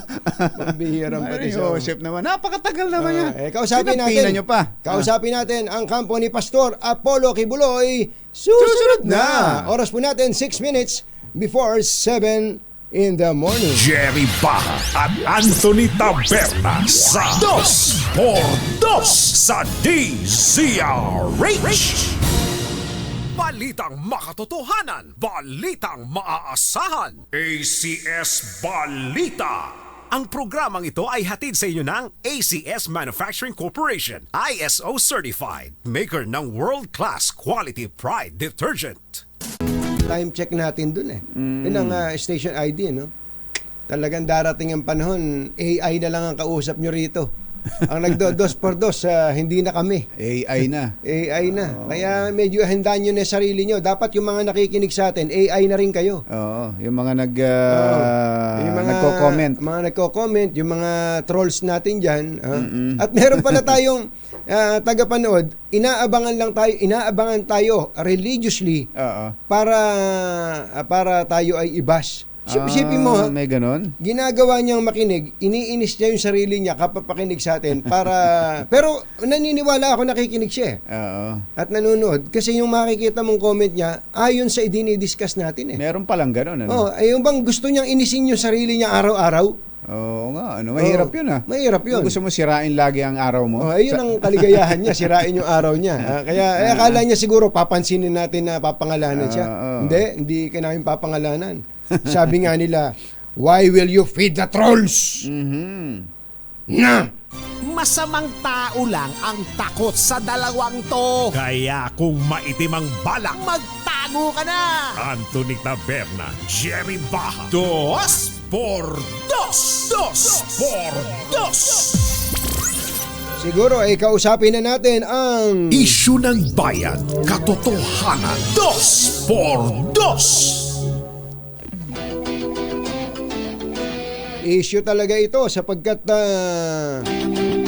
Pambihirang pati siya. Joseph naman. Napakatagal naman yan. Kausapin Pinapinan natin. nyo pa. Kausapin natin ang kampo ni Pastor Apollo Kibuloy. Susunod na. Oras po natin 6 minutes before 7 in the morning. Jerry Baha at Anthony Taberna sa 2x2 sa DZRH. Balitang makatotohanan, balitang maaasahan. ACS Balita. Ang programang ito ay hatid sa inyo ng ACS Manufacturing Corporation, ISO certified, maker ng world-class quality pride detergent. Time check natin dun eh. Yun ang station ID, no? Talagang darating ang panahon, AI na lang ang kausap nyo rito. Ang nagdo-2x2, hindi na kami. AI na. AI na. Kaya medyo handa nyo na sarili nyo. Dapat yung mga nakikinig sa atin, AI na rin kayo. Oo. Yung mga nagko-comment. Mga nagko-comment, yung mga trolls natin dyan. At meron pala tayong tagapanood, inaabangan tayo religiously para tayo ay ibas. Isipin mo, may ganon? ginagawa niyang makinig, iniinis niya yung sarili niya kapag pakinig sa atin pero naniniwala ako nakikinig siya at nanonood kasi yung makikita mong comment niya ayon sa dinidiscuss natin eh. Meron palang ganon, ano? Yung bang gusto niyang inisin yung sarili niya araw-araw Oo nga, mahirap yun Mahirap yun. Kung gusto mo sirain lagi ang araw mo. Ayun ang kaligayahan niya, sirain yung araw niya. Kaya akala niya siguro papansinin natin na papangalanan siya. Hindi ka namin papangalanan. Sabi nga nila, why will you feed the trolls? Na! Masamang tao lang ang takot sa dalawang to. Kaya kung maitim ang balak, magtago ka na! Anthony Taberna, Jerry Baja. 2 por 2. 2 por 2. Siguro ay kausapin na natin ang Isyu ng bayan, katotohanan. 2 por 2. issue talaga ito sapagkat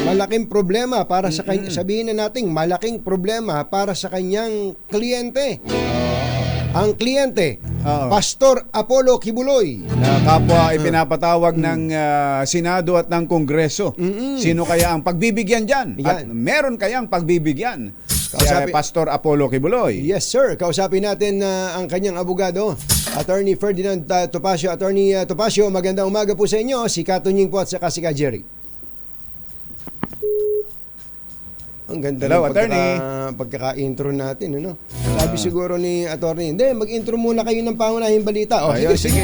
malaking problema para sa kanya. Sabihin na natin, malaking problema para sa kanyang kliyente. Ang kliyente, Pastor Apollo Kibuloy. Na kapwa ipinapatawag ng Senado at ng Kongreso. Sino kaya ang pagbibigyan dyan? At meron kayang pagbibigyan? Kaya Pastor Apollo Kibuloy. Yes sir, kausapin natin ang kanyang abogado, Attorney Ferdinand Topacio. Attorney Topacio, magandang umaga po sa inyo. Si Katunying po at saka si Jerry. Ang ganda ng pagkaka-intro natin, ano? Sabi siguro ni Attorney, hindi, mag-intro muna kayo ng pangunahing balita. Sige.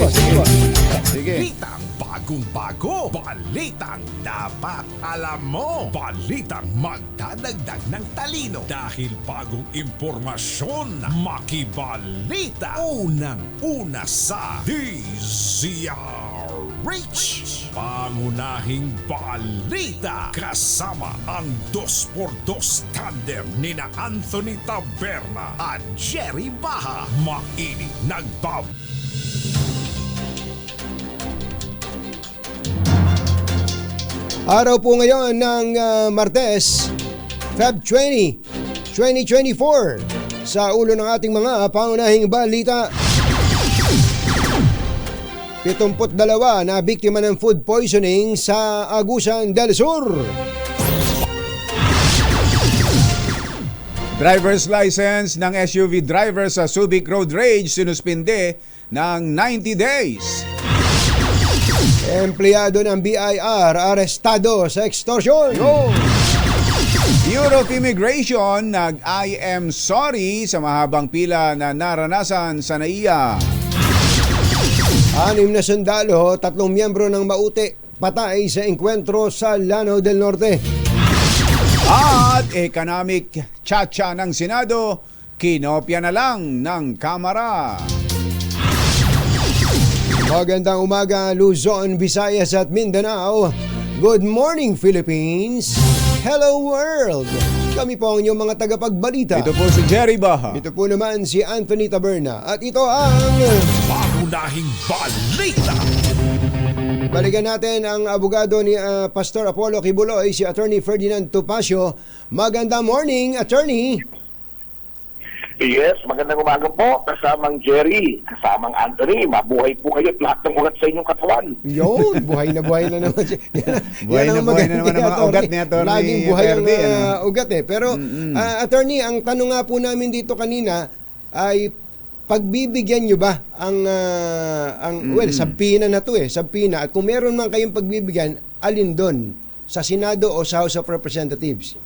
Balitang bagong-bago, balitang dapat alam mo, balitang magdadagdag ng talino dahil bagong impormasyon, makibalita, unang-una sa DZRH. Pangunahing balita kasama ang 2x2 tandem nina Anthony Taberna at Jerry Baja. Mainit nagbab. Araw po ngayon ng Martes, Feb 20, 2024. Sa ulo ng ating mga pangunahing balita, 72 na biktima ng food poisoning sa Agusan del Sur. Driver's license ng SUV driver sa Subic Road Rage sinuspinde ng 90 days. Empleyado ng BIR arestado sa extortion. Bureau of Immigration nag-I am sorry sa mahabang pila na naranasan sa NAIA. 6 na sundalo, 3 miyembro ng Maute patay sa engkwentro sa Lanao del Norte. At economic tsa-tsa ng Senado, kinopya na lang ng Kamara. Magandang umaga, Luzon, Visayas at Mindanao. Good morning, Philippines. Hello, world. Kami po ang inyong mga tagapagbalita. Ito po si Jerry Baja. Ito po naman si Anthony Taberna. At ito ang Pangunahing balita. Balikan natin ang abogado ni Pastor Apollo Kibuloy, si Attorney Ferdinand Topacio. Magandang morning, Attorney. Yes, magandang umaga po. Kasamang Jerry, kasamang Anthony. Mabuhay po kayo at lahat ng ugat sa inyong katawan. Yun, buhay na naman siya. Buhay na naman ang mga ugat ni Attorney. Laging buhay ang ugat eh. Pero, Attorney, ang tanong nga po namin dito kanina ay pagbibigyan nyo ba ang sabpina na to sabpina. At kung meron man kayong pagbibigyan, alin doon? Sa Senado o sa House of Representatives?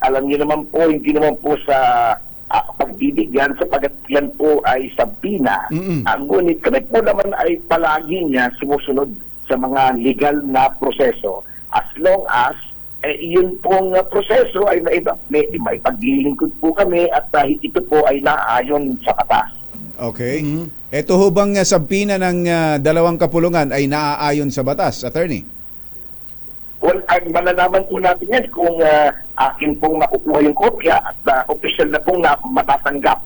Alam niyo naman po, hindi naman po sa pagbibigyan sapagat yan po ay sabina. Ngunit kami po naman ay palagi niya sumusunod sa mga legal na proseso as long as yun pong proseso ay may paglilingkod po kami at ito po ay naayon sa batas. Okay. Ito ho bang sabpina ng dalawang kapulungan ay naaayon sa batas, Attorney? Well, malalaman po natin yan kung akin pong makukuha yung kopya at official na pong matatanggap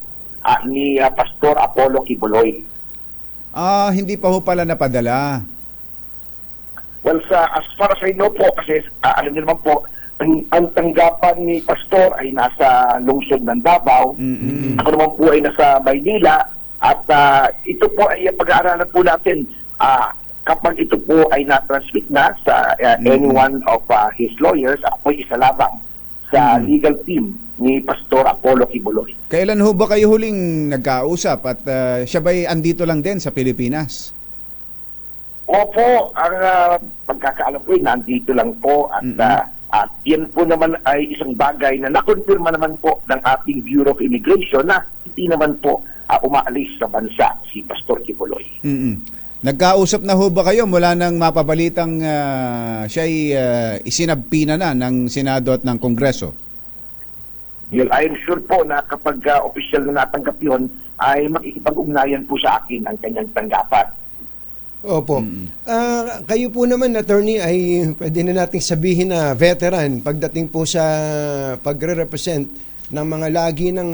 ni Pastor Apollo Kibuloy. Hindi pa ho pala napadala. Well, as far as I know po, kasi alam niyo naman po, ang tanggapan ni Pastor ay nasa lungsod ng Davao. Ako naman po ay nasa Maynila. At ito po ay pag-aaralan po natin kapag ito po ay na-transmit na sa any one of his lawyers. Ako ay isa labang sa legal team ni Pastor Apollo Kibuloy. Kailan ho ba kayo huling nagkausap at siya ba'y andito lang din sa Pilipinas? Opo, ang pagkakaalam ko nandito lang po at yan po naman ay isang bagay na nakonfirma naman po ng ating Bureau of Immigration na hindi naman po umaalis sa bansa si Pastor Kibuloy. Nagkausap na ho ba kayo mula nang mapabalitang siya'y isinabpina na ng Senado at ng Kongreso? Well, I'm sure po na kapag opisyal na natanggap yun, ay makikipag-ugnayan po sa akin ang kanyang tanggapan. Opo. Kayo po naman, attorney, ay pwede na nating sabihin na veteran pagdating po sa pagre-represent ng mga lagi ng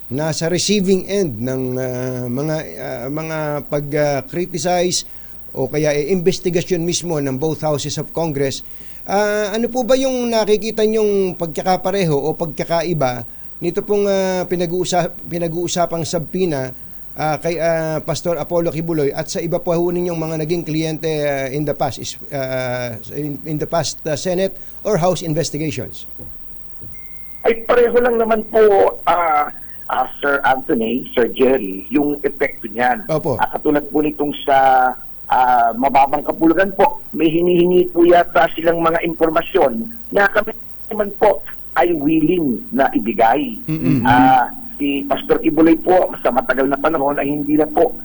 nasa receiving end ng mga pag-criticize o kaya investigasyon mismo ng both houses of Congress. Ano po ba yung nakikita nyong pagkakapareho o pagkakaiba nito pong pinag-uusapang subpoena kay Pastor Apollo Kibuloy at sa iba po ninyong mga naging kliyente in the past Senate or House investigations? Ay pareho lang naman po, Sir Anthony, Sir Jerry, yung epekto niyan. Opo. Katulad po nitong sa mababang kapulugan po, may hinihingi po yata silang mga impormasyon na kami naman po ay willing na ibigay. Si Pastor Kibuloy po sa matagal na panahon ay hindi na po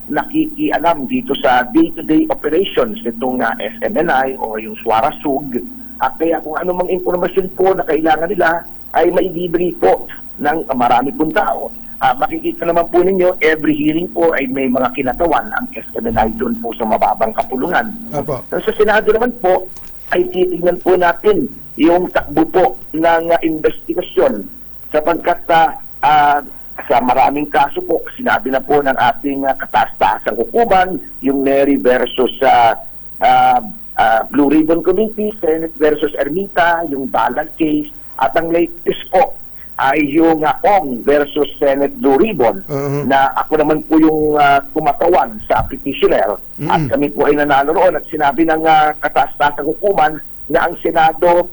nakikialam dito sa day-to-day operations nitong SMNI o yung Suarasug. At kaya kung anumang informasyon po na kailangan nila ay maibibigay po ng marami pong tao. Makikita naman po ninyo, every hearing po ay may mga kinatawan ang SMNI doon po sa mababang kapulungan. Opo. Sa Senado naman po ay titingnan po natin yung takbo po ng investigasyon sapagkat sa maraming kaso po, sinabi na po ng ating kataas-taasang hukuman, yung Neri versus Blue Ribbon Committee, Senate versus Ermita, yung Balag case, at ang latest po ay yung Ong versus Senate Blue Ribbon, na ako naman po yung kumatawan sa petitioner, at kami po ay nanalo roon at sinabi ng kataas-taasang hukuman na ang Senado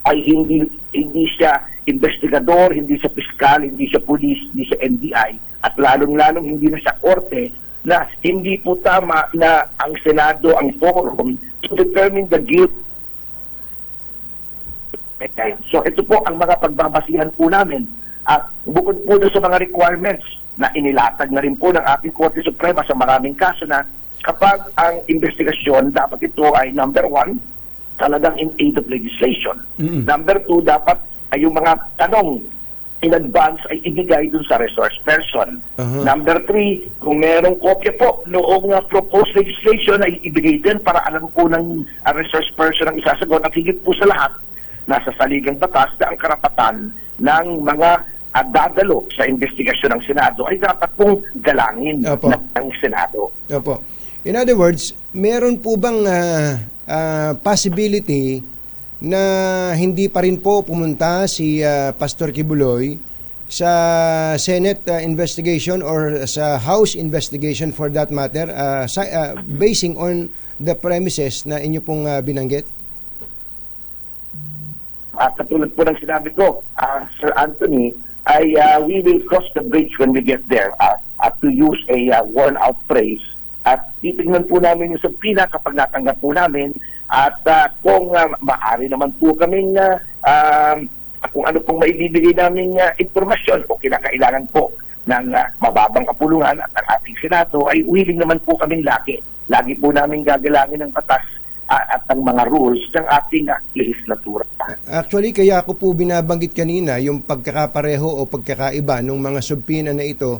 ay hindi siya investigador, hindi siya piskal, hindi siya pulis, hindi siya NBI, at lalong-lalong hindi na siya korte, na hindi po tama na ang Senado ang forum to determine the guilt. So ito po ang mga pagbabasihan po namin. At bukod po doon sa mga requirements na inilatag na rin po ng ating Korte Suprema sa maraming kaso na kapag ang investigasyon, dapat ito ay number 1, talagang in aid of legislation. Number 2, dapat ay yung mga tanong in advance ay ibigay dun sa resource person. Number 3, kung merong kopya po noong proposed legislation ay ibigay din para alam po ng resource person ang isasagot. At higit po sa lahat, nasa saligang batas na ang karapatan ng mga dadalo sa investigasyon ng Senado ay dapat pong galangin ng Senado. Opo. In other words, meron po bang possibility na hindi pa rin po pumunta si Pastor Kibuloy sa Senate investigation or sa House investigation for that matter, basing on the premises na inyo pong binanggit? Katulad po ng sinabi ko, Sir Anthony, ay we will cross the bridge when we get there, to use a worn-out phrase. At titignan po namin yung subpoena kapag natanggap po namin. At kung maaari naman po kaming kung ano pong maibibigay namin informasyon o kinakailangan po ng mababang kapulungan at ang ating Senado, ay willing naman po kaming lagi. Lagi po namin gagalangin ng batas at ang mga rules ng ating legislatura. Actually, kaya ako po binabanggit kanina yung pagkakapareho o pagkakaiba ng mga subpoena na ito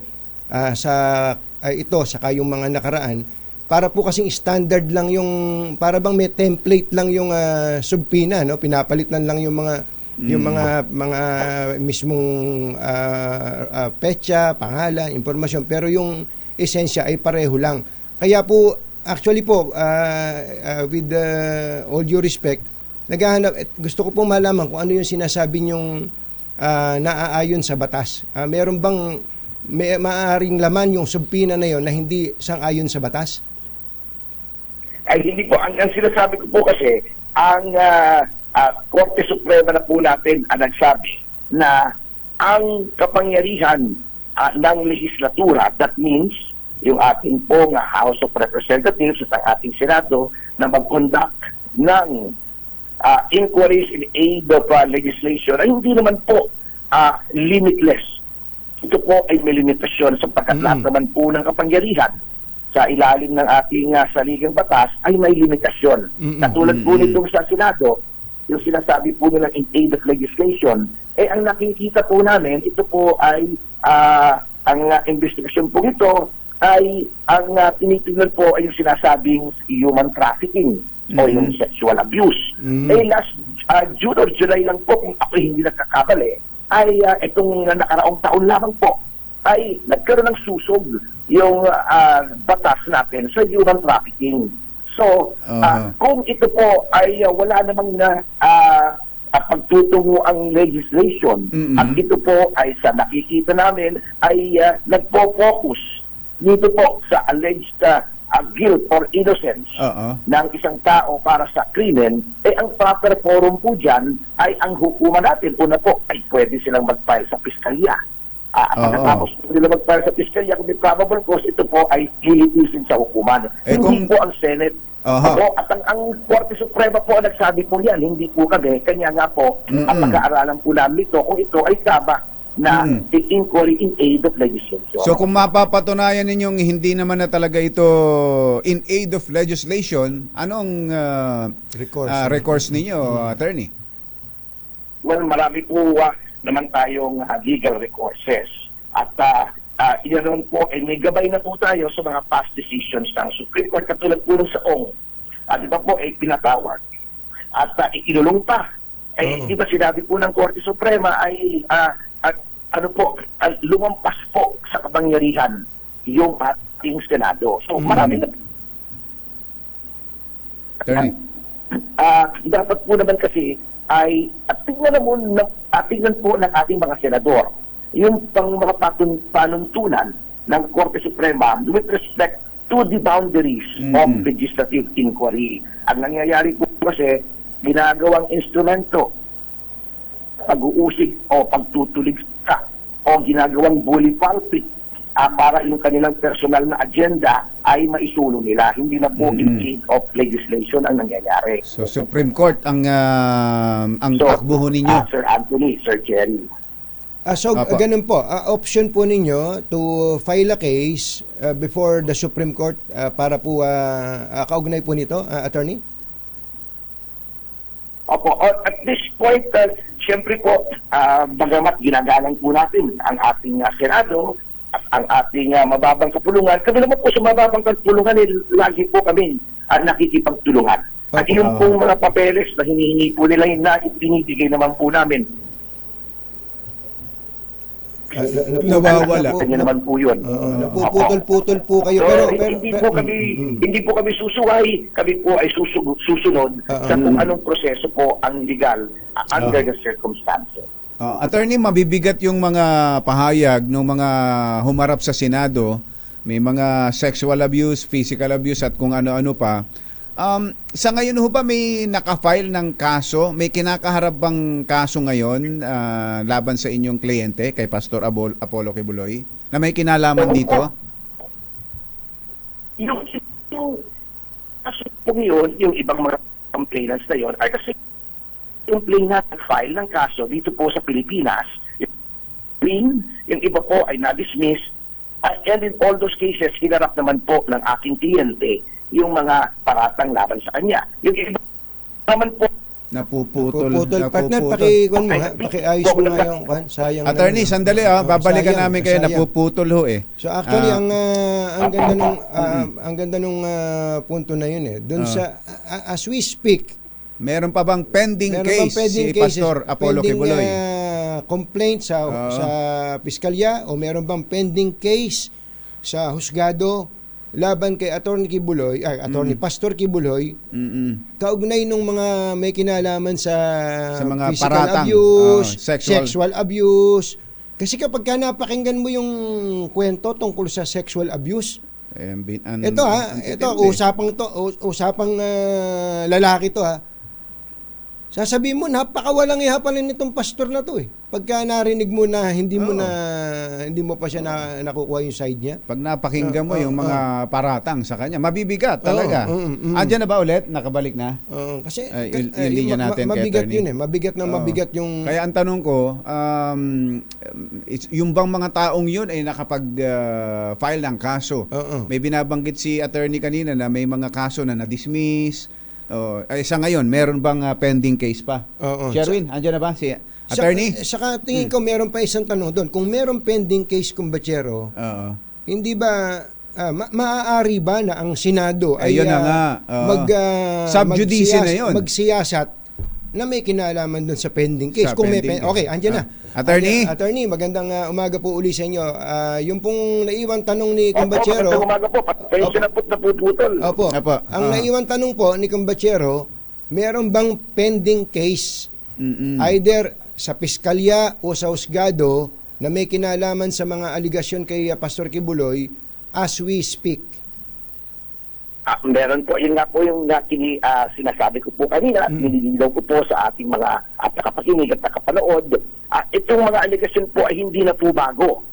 saka yung mga nakaraan, para po kasing standard lang yung, para bang may template lang yung subpoena, no? Pinapalitan lang yung mga mismong petsa, pangalan, impormasyon, pero yung esensya ay pareho lang. Kaya po actually po with all due respect, gusto ko pong malaman kung ano yung sinasabi nyong naaayon sa batas. Meron bang maaaring laman yung subpoena na yon na hindi sang-ayon sa batas? Ay hindi po. Ang sinasabi ko po kasi, ang Korte Suprema na po natin ang nagsabi na ang kapangyarihan ng legislatura, that means yung ating pong House of Representatives at ang ating Senado na mag-conduct ng inquiries in aid of legislation ay hindi naman po limitless. Ito po ay may limitasyon sapagkat lahat naman po ng kapangyarihan sa ilalim ng ating saligang batas ay may limitasyon. Katulad po nitong sa Senado, yung sinasabi po nila in aid of legislation, ang nakikita po namin, ito po ay ang investigasyon po ito ay ang tinitingnan po ay yung sinasabing human trafficking o yung sexual abuse. Last June or July lang po, kung ako hindi nagkakabali, ay itong nakaraong taon lamang po ay nagkaroon ng susog yung batas natin sa human trafficking. So, kung ito po ay wala namang pagtutungo ang legislation at ito po ay sa nakikita namin ay nagpo-focus dito po sa alleged guilt or innocence ng isang tao para sa krimen, ang proper forum po dyan ay ang hukuman natin. Una po ay pwede silang mag-file sa piskalya. Pagkatapos nila mag-file sa piskalya, kung may probable cause, ito po ay lilitisin sa hukuman. Hindi po ang Senate. At ang Korte Suprema po nagsabi po yan, hindi po kami. Kanya nga po, ang pag-aaralan po namin ito, kung ito ay tama na inquiry in aid of legislation. So kung mapapatunayan ninyong hindi naman na talaga ito in aid of legislation, anong recourse ninyo, attorney? Well, marami po naman tayong legal recourses. At iyan naman po, may gabay na po tayo sa mga past decisions ng Supreme Court katulad po ng saong. Di ba po, pinatawag. At inulong pa. Di ba sinabi po ng Korte Suprema ay lumampas po sa kapangyarihan yung ating Senado. So marami na. Dapat po naman kasi ay tingnan po ng ating mga senador yung pang mga panuntunan ng Korte Suprema with respect to the boundaries of legislative inquiry. Ang nangyayari po kasi ginagawang instrumento pag-uusig o pagtutulig sa o ginagawang bully pulpit para yung kanilang personal na agenda ay maisulong nila. Hindi na po in aid of legislation ang nangyayari. So Supreme Court ang takbuho ninyo. Sir Anthony, Sir Jerry. Ganun po, option po ninyo to file a case before the Supreme Court para po kaugnay po nito, attorney? Opo, at this point, siyempre po, bagamat ginagalang po natin ang ating Senado at ang ating mababang kapulungan, kami naman po sa mababang kapulungan, lagi po kami nakikipagtulungan. At yung pong mga papeles na hinihingi po nila, binibigay naman po namin. Nawawala. Kanya naman po yun. Napuputol-putol po kayo. Pero hindi po kami susuway. Kami po ay susunod sa kung anong proseso po ang legal under the circumstances. Attorney, mabibigat yung mga pahayag ng mga humarap sa Senado. May mga sexual abuse, physical abuse at kung ano-ano pa. Sa ngayon ho ba may naka-file ng kaso? May kinakaharap bang kaso ngayon laban sa inyong kliyente kay Pastor Apollo Kibuloy na may kinalaman dito? Yung kaso po yun, yung ibang mga complainants na yun, ay kasi yung file ng kaso dito po sa Pilipinas, yung iba po ay na-dismiss, and in all those cases, hinarap naman po ng aking kliyente yung mga paratang laban sa kanya. Yung iba naman po napuputol. Partner, pakiayos mo nga yung sayang. Attorney, sandali babalikan namin kayo, napuputol ho eh. So actually ang ganda nung punto na yun eh. Doon sa as we speak, meron pa bang pending case si Pastor Apollo Kibuloy? Complaint sa piskalya o meron bang pending case sa husgado laban kay Attorney Kibuloy, Pastor Kibuloy, kaugnay nung mga may kinalaman sa mga physical paratang, abuse, sexual abuse. Kasi kapag napakinggan mo yung kwento tungkol sa sexual abuse, usapang lalaki to Sasabihin mo, napakawalang iha pala nitong pastor na to eh. Pagka narinig mo na hindi mo na hindi mo pa siya nakukuha yung side niya. Pag napakinggan mo yung mga paratang sa kanya, mabibigat talaga. Andiyan na ba ulit? Nakabalik na? Kasi yung linya natin kay mabigat attorney. yun eh. Mabigat yung... Kaya ang tanong ko, yung bang mga taong yun ay nakapag-file ng kaso? May binabanggit si attorney kanina na may mga kaso na na-dismiss. Ay, sa ngayon, meron bang pending case pa? Sherwin, andiyan na ba si attorney? Saka tingin ko meron pa isang tanong doon. Kung meron pending case kumbachero, hindi ba maaari ba na ang Senado ay Ayun na nga. Sub judice na yun. Magsiyasat na may kinalaman doon sa pending case. Sa Kung may pending okay, andyan na. Attorney? Attorney, magandang umaga po uli sa inyo. Yung pong naiwan tanong ni Kumbachero. Magandang umaga po. Pasensya na po't napuputol. Opo. Ang naiwan tanong po ni Kumbachero, meron bang pending case either sa piskalya o sa husgado na may kinalaman sa mga aligasyon kay Pastor Kibuloy as we speak? Meron po, yun nga po yung sinasabi ko po kanina, nilililaw ko po sa ating mga nakapakinig at nakapanood. Itong mga aligasyon po ay hindi na po bago.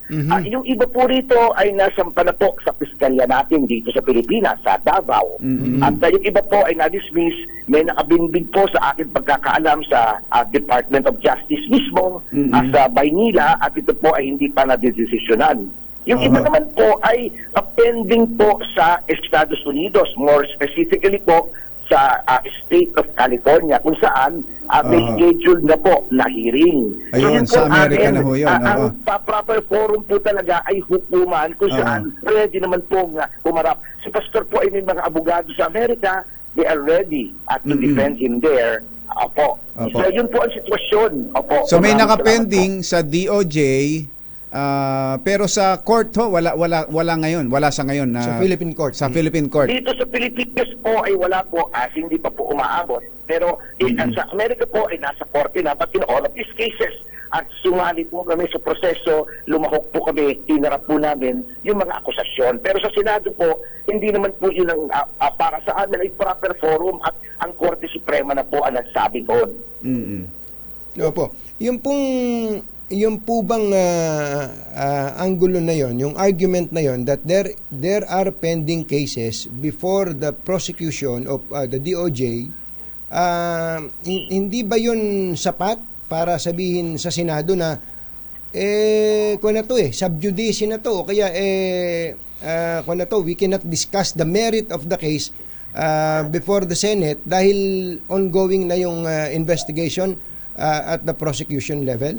Yung iba po rito ay nasampa na po sa piskalya natin dito sa Pilipinas, sa Davao. At yung iba po ay na-dismiss, may nakabinbig po sa aking pagkakaalam sa Department of Justice mismo, sa Baynila, at ito po ay hindi pa nadedesisyonan. Yung iba naman po ay pending po sa Estados Unidos, more specifically po sa State of California, kung saan may scheduled na po na hearing. Ayun, sa Amerika na ho yun. Ang proper forum po talaga ay hukuman kung saan ready naman po pumarap. Si Pastor po ay may mga abogado sa Amerika, they are ready to defend him there. Opo. So yun po ang sitwasyon. Opo. So may nakapending sa DOJ, pero sa court ho, wala ngayon. Wala sa ngayon. Sa Philippine Court. Sa Philippine Court. Dito sa Pilipinas po ay wala po, hindi pa po umaabot. Pero sa Amerika po ay nasa korte na. But in all of these cases, at sumali po kami sa proseso, lumahok po kami, tinarap po namin yung mga akusasyon. Pero sa Senado po, hindi naman po yun ang para sa amin ay proper forum at ang Korte Suprema na po ang nagsabi doon. Opo. Yung po bang anggulo na yon, yung argument na yon that there are pending cases before the prosecution of the DOJ, hindi ba yun sapat para sabihin sa Senado na sub judice na to, o kaya we cannot discuss the merit of the case before the Senate dahil ongoing na yung investigation at the prosecution level?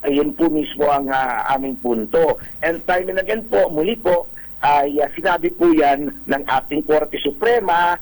Ayun po mismo ang aming punto. And time and again po, muli po, ay sinabi po yan ng ating Korte Suprema,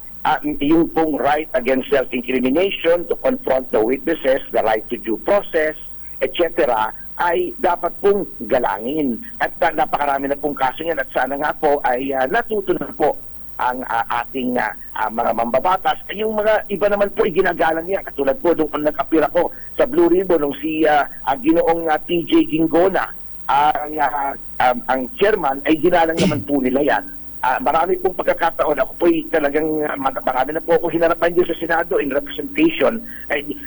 yung pong right against self-incrimination, to confront the witnesses, the right to due process, etc., ay dapat pong galangin. At napakarami na pong kaso yan, at sana nga po ay natutunan po ang ating mga mambabatas. Yung mga iba naman po ay ginagalang yan. Katulad po nung nag-appear ako sa Blue Ribbon nung si Ginoong TJ Gingona, ang chairman, ay ginalang naman po nila yan. Marami pong pagkakataon. Ako po ay talagang marami na po ako hinarapan din sa Senado in representation.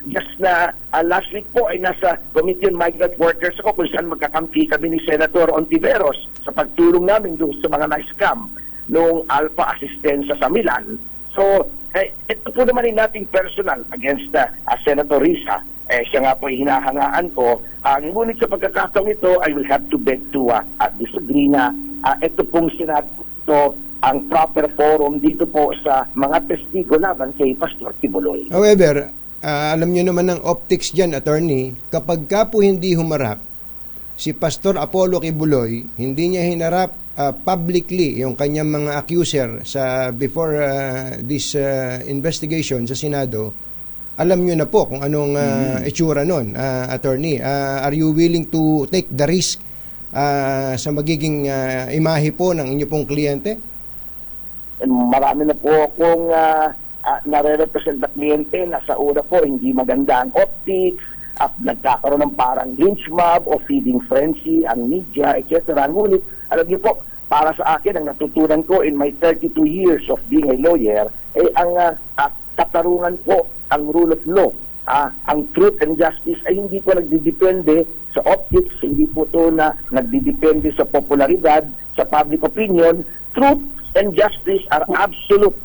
Just na last week po ay nasa Committee on Migrant Workers ako kung saan magkakampi kami ni Senator Ontiveros sa pagtulong namin doon sa mga na-scam noong Alpha Asistenza sa Milan. So, ito po naman yung nating personal against Senator Risa. Siya nga po hinahangaan ko. Ngunit sa pagkakataong ito, I will have to beg to disagree na ito pong Senado ito ang proper forum dito po sa mga testigo laban kay Pastor Kibuloy. However, alam niyo naman ng optics dyan, attorney, kapag ka po hindi humarap si Pastor Apollo Kibuloy, hindi niya hinarap publicly yung kanyang mga accuser sa before this investigation sa Senado, alam nyo na po kung anong itsura nun, attorney. Are you willing to take the risk sa magiging imahe po ng inyo pong kliyente? Marami na po akong nare-represent na kliyente na sa una po hindi maganda ang optics, at nagkakaroon ng parang lynch mob o feeding frenzy ang media, etc. Ngunit, alam niyo po, para sa akin, ang natutunan ko in my 32 years of being a lawyer, ang katarungan po, ang rule of law, ang truth and justice ay hindi po nagdidepende sa optics, hindi po to na nagdidepende sa popularidad, sa public opinion. Truth and justice are absolute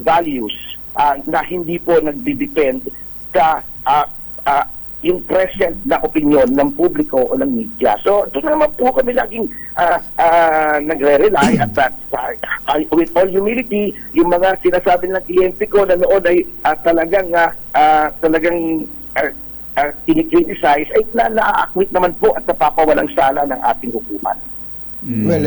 values na hindi po nagdidepend sa yung present na opinion ng publiko o ng media. So, ito naman po kami laging nagre-rely at that with all humility, yung mga sinasabi ng kliyente ko na noon ay talagang kinikriticize ay na-acquit naman po at napapawalang sala ng ating hukuman. Well,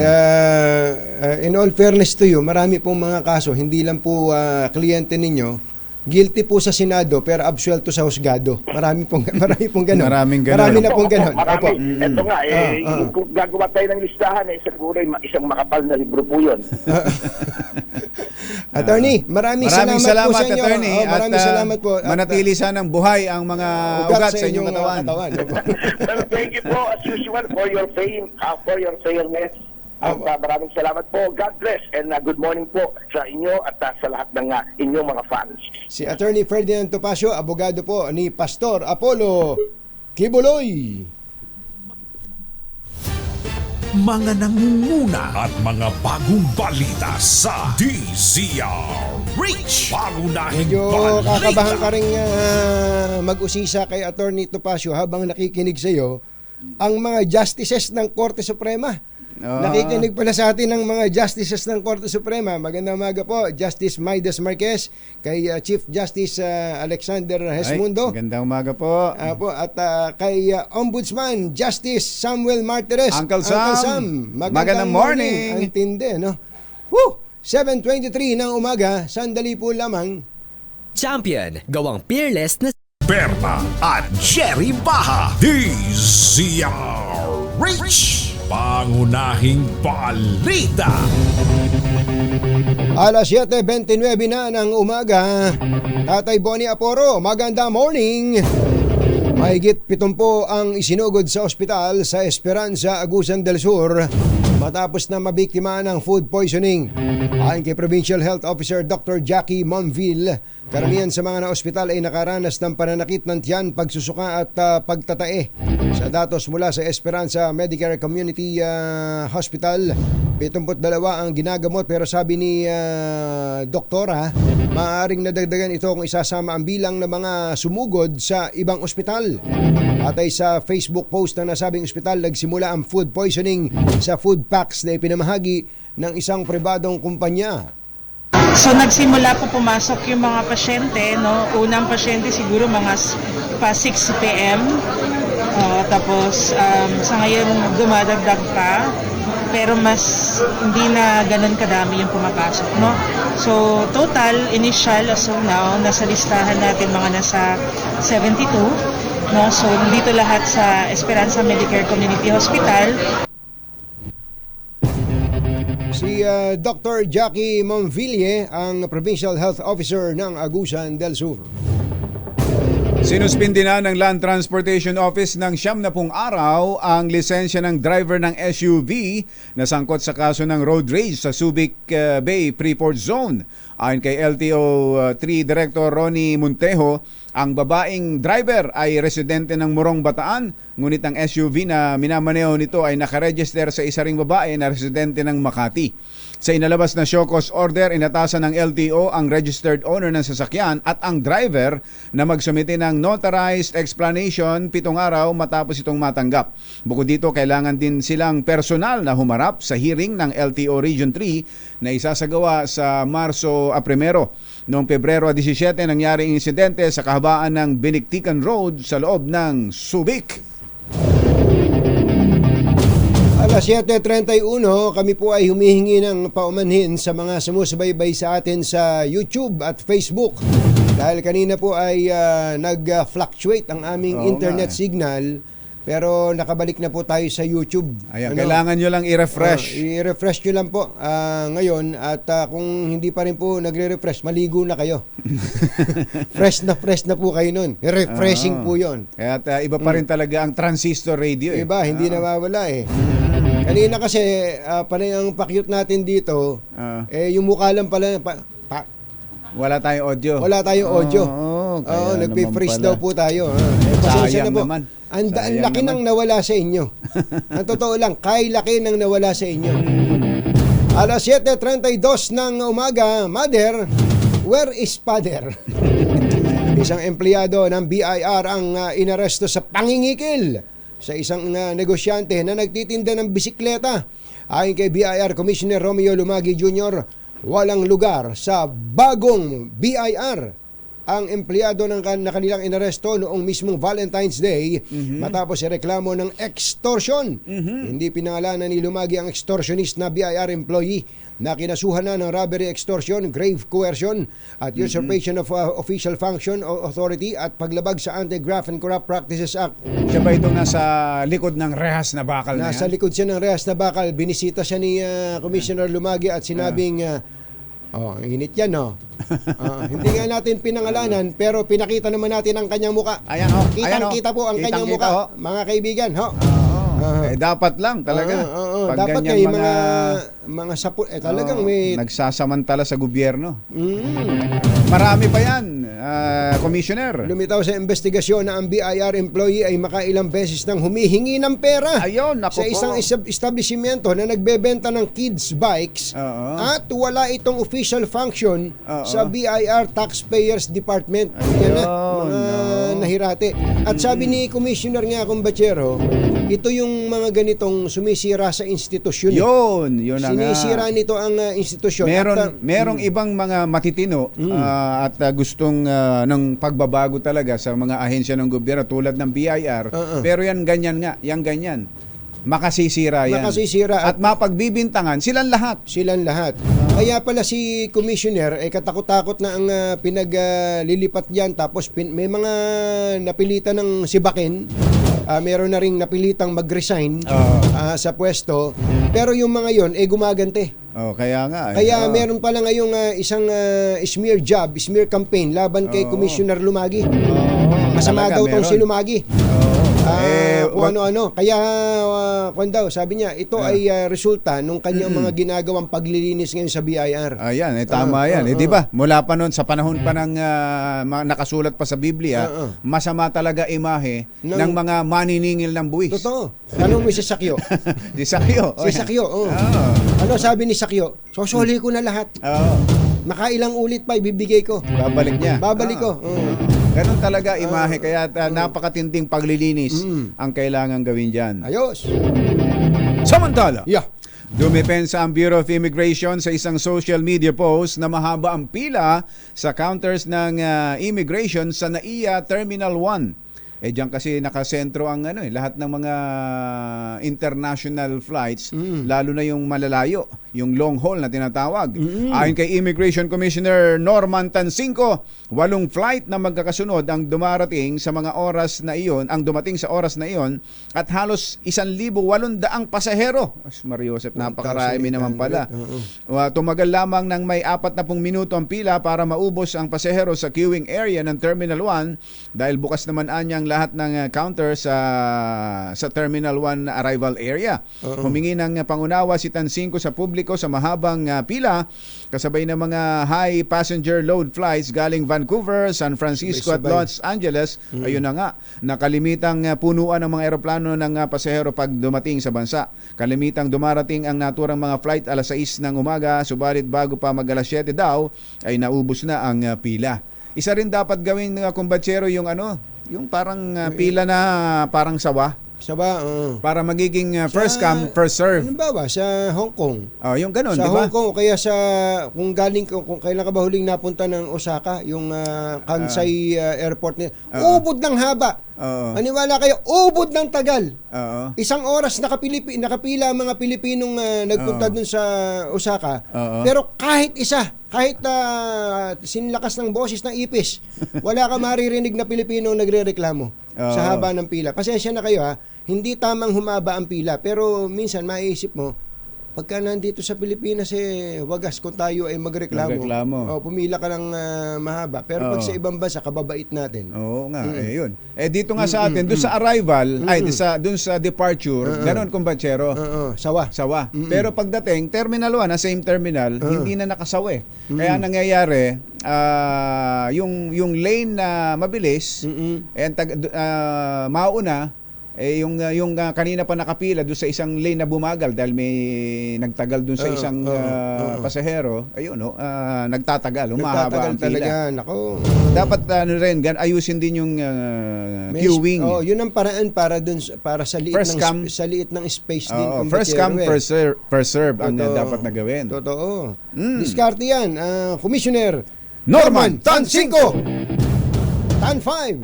in all fairness to you, marami pong mga kaso, hindi lang po kliyente ninyo, guilty po sa Senado pero absuelto sa husgado. Marami pong ganun. Maraming ganun. Marami na pong ganun. Marami. Opo. Ito nga, kung gagawa tayo ng listahan, siguro isang makapal na libro po yun. Attorney, maraming salamat po sa inyo. Attorney. Maraming salamat po. Manatili sanang buhay ang mga ugat sa inyong katawan. Well, thank you po as usual for your fame, for your fairness. Maraming salamat po. God bless and good morning po sa inyo at sa lahat ng inyong mga fans. Si Attorney Ferdinand Topacio, abogado po ni Pastor Apollo Kibuloy. Mga nangunguna at mga bagong balita sa DZRH. Pangunahing Medyo balita. kakabahan ka rin mag-usisa kay Attorney Topacio habang nakikinig sa iyo ang mga justices ng Korte Suprema. Nakikinig pala sa atin ng mga justices ng Korte Suprema. Magandang umaga po, Justice Maides Marquez, kay Chief Justice Alexander Hesmundo. Magandang umaga po. At kay Ombudsman Justice Samuel Martires. Uncle Sam. Magandang morning. Ang tindi, no? 7:23 ng umaga, sandali po lamang. Champion, gawang peerless na Berna at Jerry Baha. DZRH. Pangunahing balita. Alas 7:29 na ng umaga. Tatay Bonnie Aporo, magandang morning. Mahigit 70 ang isinugod sa ospital sa Esperanza, Agusan del Sur matapos na mabiktima ng food poisoning. Ayon kay Provincial Health Officer Dr. Jackie Monville, karamihan sa mga na-ospital ay nakaranas ng pananakit ng tiyan, pagsusuka at pagtatae. Sa datos mula sa Esperanza Medicare Community Hospital, 72 ang ginagamot pero sabi ni doktora, maaaring nadagdagan ito kung isasama ang bilang ng mga sumugod sa ibang ospital. At ay sa Facebook post na nasabing ospital, nagsimula ang food poisoning sa food packs na ipinamahagi ng isang pribadong kumpanya. So nagsimula po pumasok yung mga pasyente, no? Unang pasyente siguro mga pa 6 p.m. Tapos sa ngayon dumadagdag pa, pero mas hindi na ganun kadami yung pumapasok, no? So total initial as of now nasa listahan natin mga nasa 72, no? So dito lahat sa Esperanza Medicare Community Hospital. Si Dr. Jackie Monville, ang Provincial Health Officer ng Agusan del Sur. Sinuspindi na ng Land Transportation Office ng 70 araw ang lisensya ng driver ng SUV na sangkot sa kaso ng road rage sa Subic Bay Freeport Zone. Ayon kay LTO 3 Director Ronnie Montejo, ang babaeng driver ay residente ng Morong Bataan, ngunit ang SUV na minamaneho nito ay nakaregister sa isa ring babae na residente ng Makati. Sa inalabas na show cause order, inatasan ng LTO ang registered owner ng sasakyan at ang driver na magsumite ng notarized explanation 7 araw matapos itong matanggap. Bukod dito, kailangan din silang personal na humarap sa hearing ng LTO Region 3 na isasagawa sa Marso 1. Noong Pebrero 17, nangyari ang insidente sa kahabaan ng Beniktikan Road sa loob ng Subic. Alas 7:31, kami po ay humihingi ng paumanhin sa mga sumusubaybay sa atin sa YouTube at Facebook. Dahil kanina po ay nag-fluctuate ang aming internet signal, pero nakabalik na po tayo sa YouTube. Ayan, kailangan nyo lang i-refresh. I-refresh nyo lang po ngayon at kung hindi pa rin po nagre-refresh, maligo na kayo. fresh na po kayo nun. Refreshing po yon. Kaya iba pa rin talaga ang transistor radio. Iba, hindi nawawala eh. Kanina kasi panay ang pakyut natin dito, yung mukha lang pala, wala tayong audio. Wala tayong audio. kaya nagpe-freeze naman daw pala. po tayo. Pasensya Sayang na po. naman. Ang Sayang laki naman. nang nawala sa inyo. Ang totoo lang, kay laki nang nawala sa inyo. Alas 7:32 ng umaga, Mother, where is father? Isang empleyado ng BIR ang inaresto sa pangingikil sa isang negosyante na nagtitinda ng bisikleta. Ayon kay BIR Commissioner Romeo Lumagi Jr., walang lugar sa bagong BIR ang empleyado na kanilang inaresto noong mismong Valentine's Day matapos ireklamo ng extortion. Hindi pinangalanan ni Lumagi ang extortionist na BIR employee na kinasuhan na ng robbery, extortion, grave coercion at usurpation of official function o authority at paglabag sa Anti-Graft and Corrupt Practices Act. Siya ba itong nasa likod ng rehas na bakal na Nasa yan? likod siya ng rehas na bakal. Binisita siya ni Commissioner Lumagi at sinabing, ang init yan, no? Hindi nga natin pinangalanan pero pinakita naman natin ang kanyang muka. Ayan, ho. Ayan, ho. Kita po ang kanyang Kitang-kita, muka, ho. mga kaibigan. Ho. Dapat lang talaga. Pag Dapat ganyan kayo mga sapo, talagang may... nagsasamantala sa gobyerno. Marami pa yan, Commissioner. Lumitaw sa investigasyon na ang BIR employee ay makailang beses nang humihingi ng pera Ayun, sa nako isang po. establishmento na nagbebenta ng kids bikes at wala itong official function sa BIR Taxpayers Department. Yan na, mga nahirate. At sabi ni Commissioner nga Kumbachero, ito yung mga ganitong sumisira sa institusyon. Yun na nga. Sinisira nito ang institusyon. Merong ibang mga matitino at gustong ng pagbabago talaga sa mga ahensya ng gobyerno tulad ng BIR. Pero yan ganyan nga, yan ganyan. Makasisira yan. Makasisira at mapagbibintangan silang lahat. Silang lahat. Kaya pala si Commissioner ay katakot-takot na ang pinaglilipat diyan tapos may mga napilitan ng sibakin. Meron na ring napilitang mag-resign sa pwesto. Pero yung mga yon gumagante. Kaya nga. Kaya meron pala ngayong isang smear campaign laban kay Commissioner Lumagi. Masama daw tong si Lumagi. Kung ano-ano. Kaya, sabi niya, ito ay resulta nung kanyang mga ginagawang paglilinis ngayon sa BIR. Ayan, tama yan. Di ba? Mula pa noon, sa panahon pa ng nakasulat pa sa Biblia, masama talaga imahe ng mga maniningil ng buwis. Totoo. Tanong mo si Sakyo. Si Sakyo. Si Sakyo, Ano sabi ni Sakyo? Sosoli ko na lahat. Makailang ulit pa ibibigay ko. Babalik niya. Babalik ko. Ganun talaga imahe. Kaya napakatinding paglilinis ang kailangan gawin dyan. Ayos. Samantala, Yeah. dumepensa ang Bureau of Immigration sa isang social media post na mahaba ang pila sa counters ng immigration sa NAIA Terminal 1. Diyan kasi nakasentro ang lahat ng mga international flights, lalo na yung malalayo, yung long haul na tinatawag. Ayon kay Immigration Commissioner Norman Tansinco, 8 flight na magkakasunod ang dumarating sa mga oras na iyon, ang dumating sa oras na iyon, at halos 1,800 pasahero. Mario Joseph, napakarami naman pala. Tumagal lamang ng may 40 minuto ang pila para maubos ang pasahero sa queuing area ng Terminal 1 dahil bukas naman anyang lahat ng counter sa Terminal 1 arrival area. Humingi ng pangunawa si Tansinco sa publiko sa mahabang pila kasabay ng mga high passenger load flights galing Vancouver, San Francisco at Los Angeles. Ayun na nga, nakalimitang punuan ng mga eroplano ng pasahero pag dumating sa bansa. Kalimitang dumarating ang naturang mga flight alas 6 ng umaga, subalit bago pa mag alas 7 daw ay naubos na ang pila. Isa rin dapat gawin ng kumbatsero yung yung parang pila na parang sawa. Para magiging first come, first serve. Halimbawa, sa Hong Kong. Yung ganun, sa di ba? Hong Kong, kaya kung kailan ka ba huling napunta ng Osaka, yung Kansai Airport niya, ubod ng haba. Maniwala kayo, ubod ng tagal. Isang oras nakapila ang mga Pilipinong nagpunta dun sa Osaka. Pero kahit sinlakas ng boses ng ipis, wala ka maririnig na Pilipinong nagrereklamo sa haba ng pila. Pasensya na kayo hindi tamang humaba ang pila, pero minsan maiisip mo, pagka nandito sa Pilipinas wagas kung tayo ay magreklamo. Pumila ka ng mahaba. Pero pag sa ibang bansa, kababait natin. Oo nga, yun. Dito nga sa atin, doon sa arrival, doon sa departure, ganoon kumbachero. Sawa. Pero pagdating, Terminal 1, same terminal, hindi na nakasawa eh. Kaya nangyayari, yung lane na mabilis, mauna, yung kanina pa nakapila doon sa isang lane na bumagal dahil may nagtagal doon sa isang pasahero, nagtatagal, humahaba ang pila. Talaga, nako. Dapat ayusin din yung queuing. Yun ang paraan para sa liit sa liit ng space din. First come, first serve ang dapat na gawin. Totoo. Diskarte yan. Commissioner Norman Tan 5. Tan 5.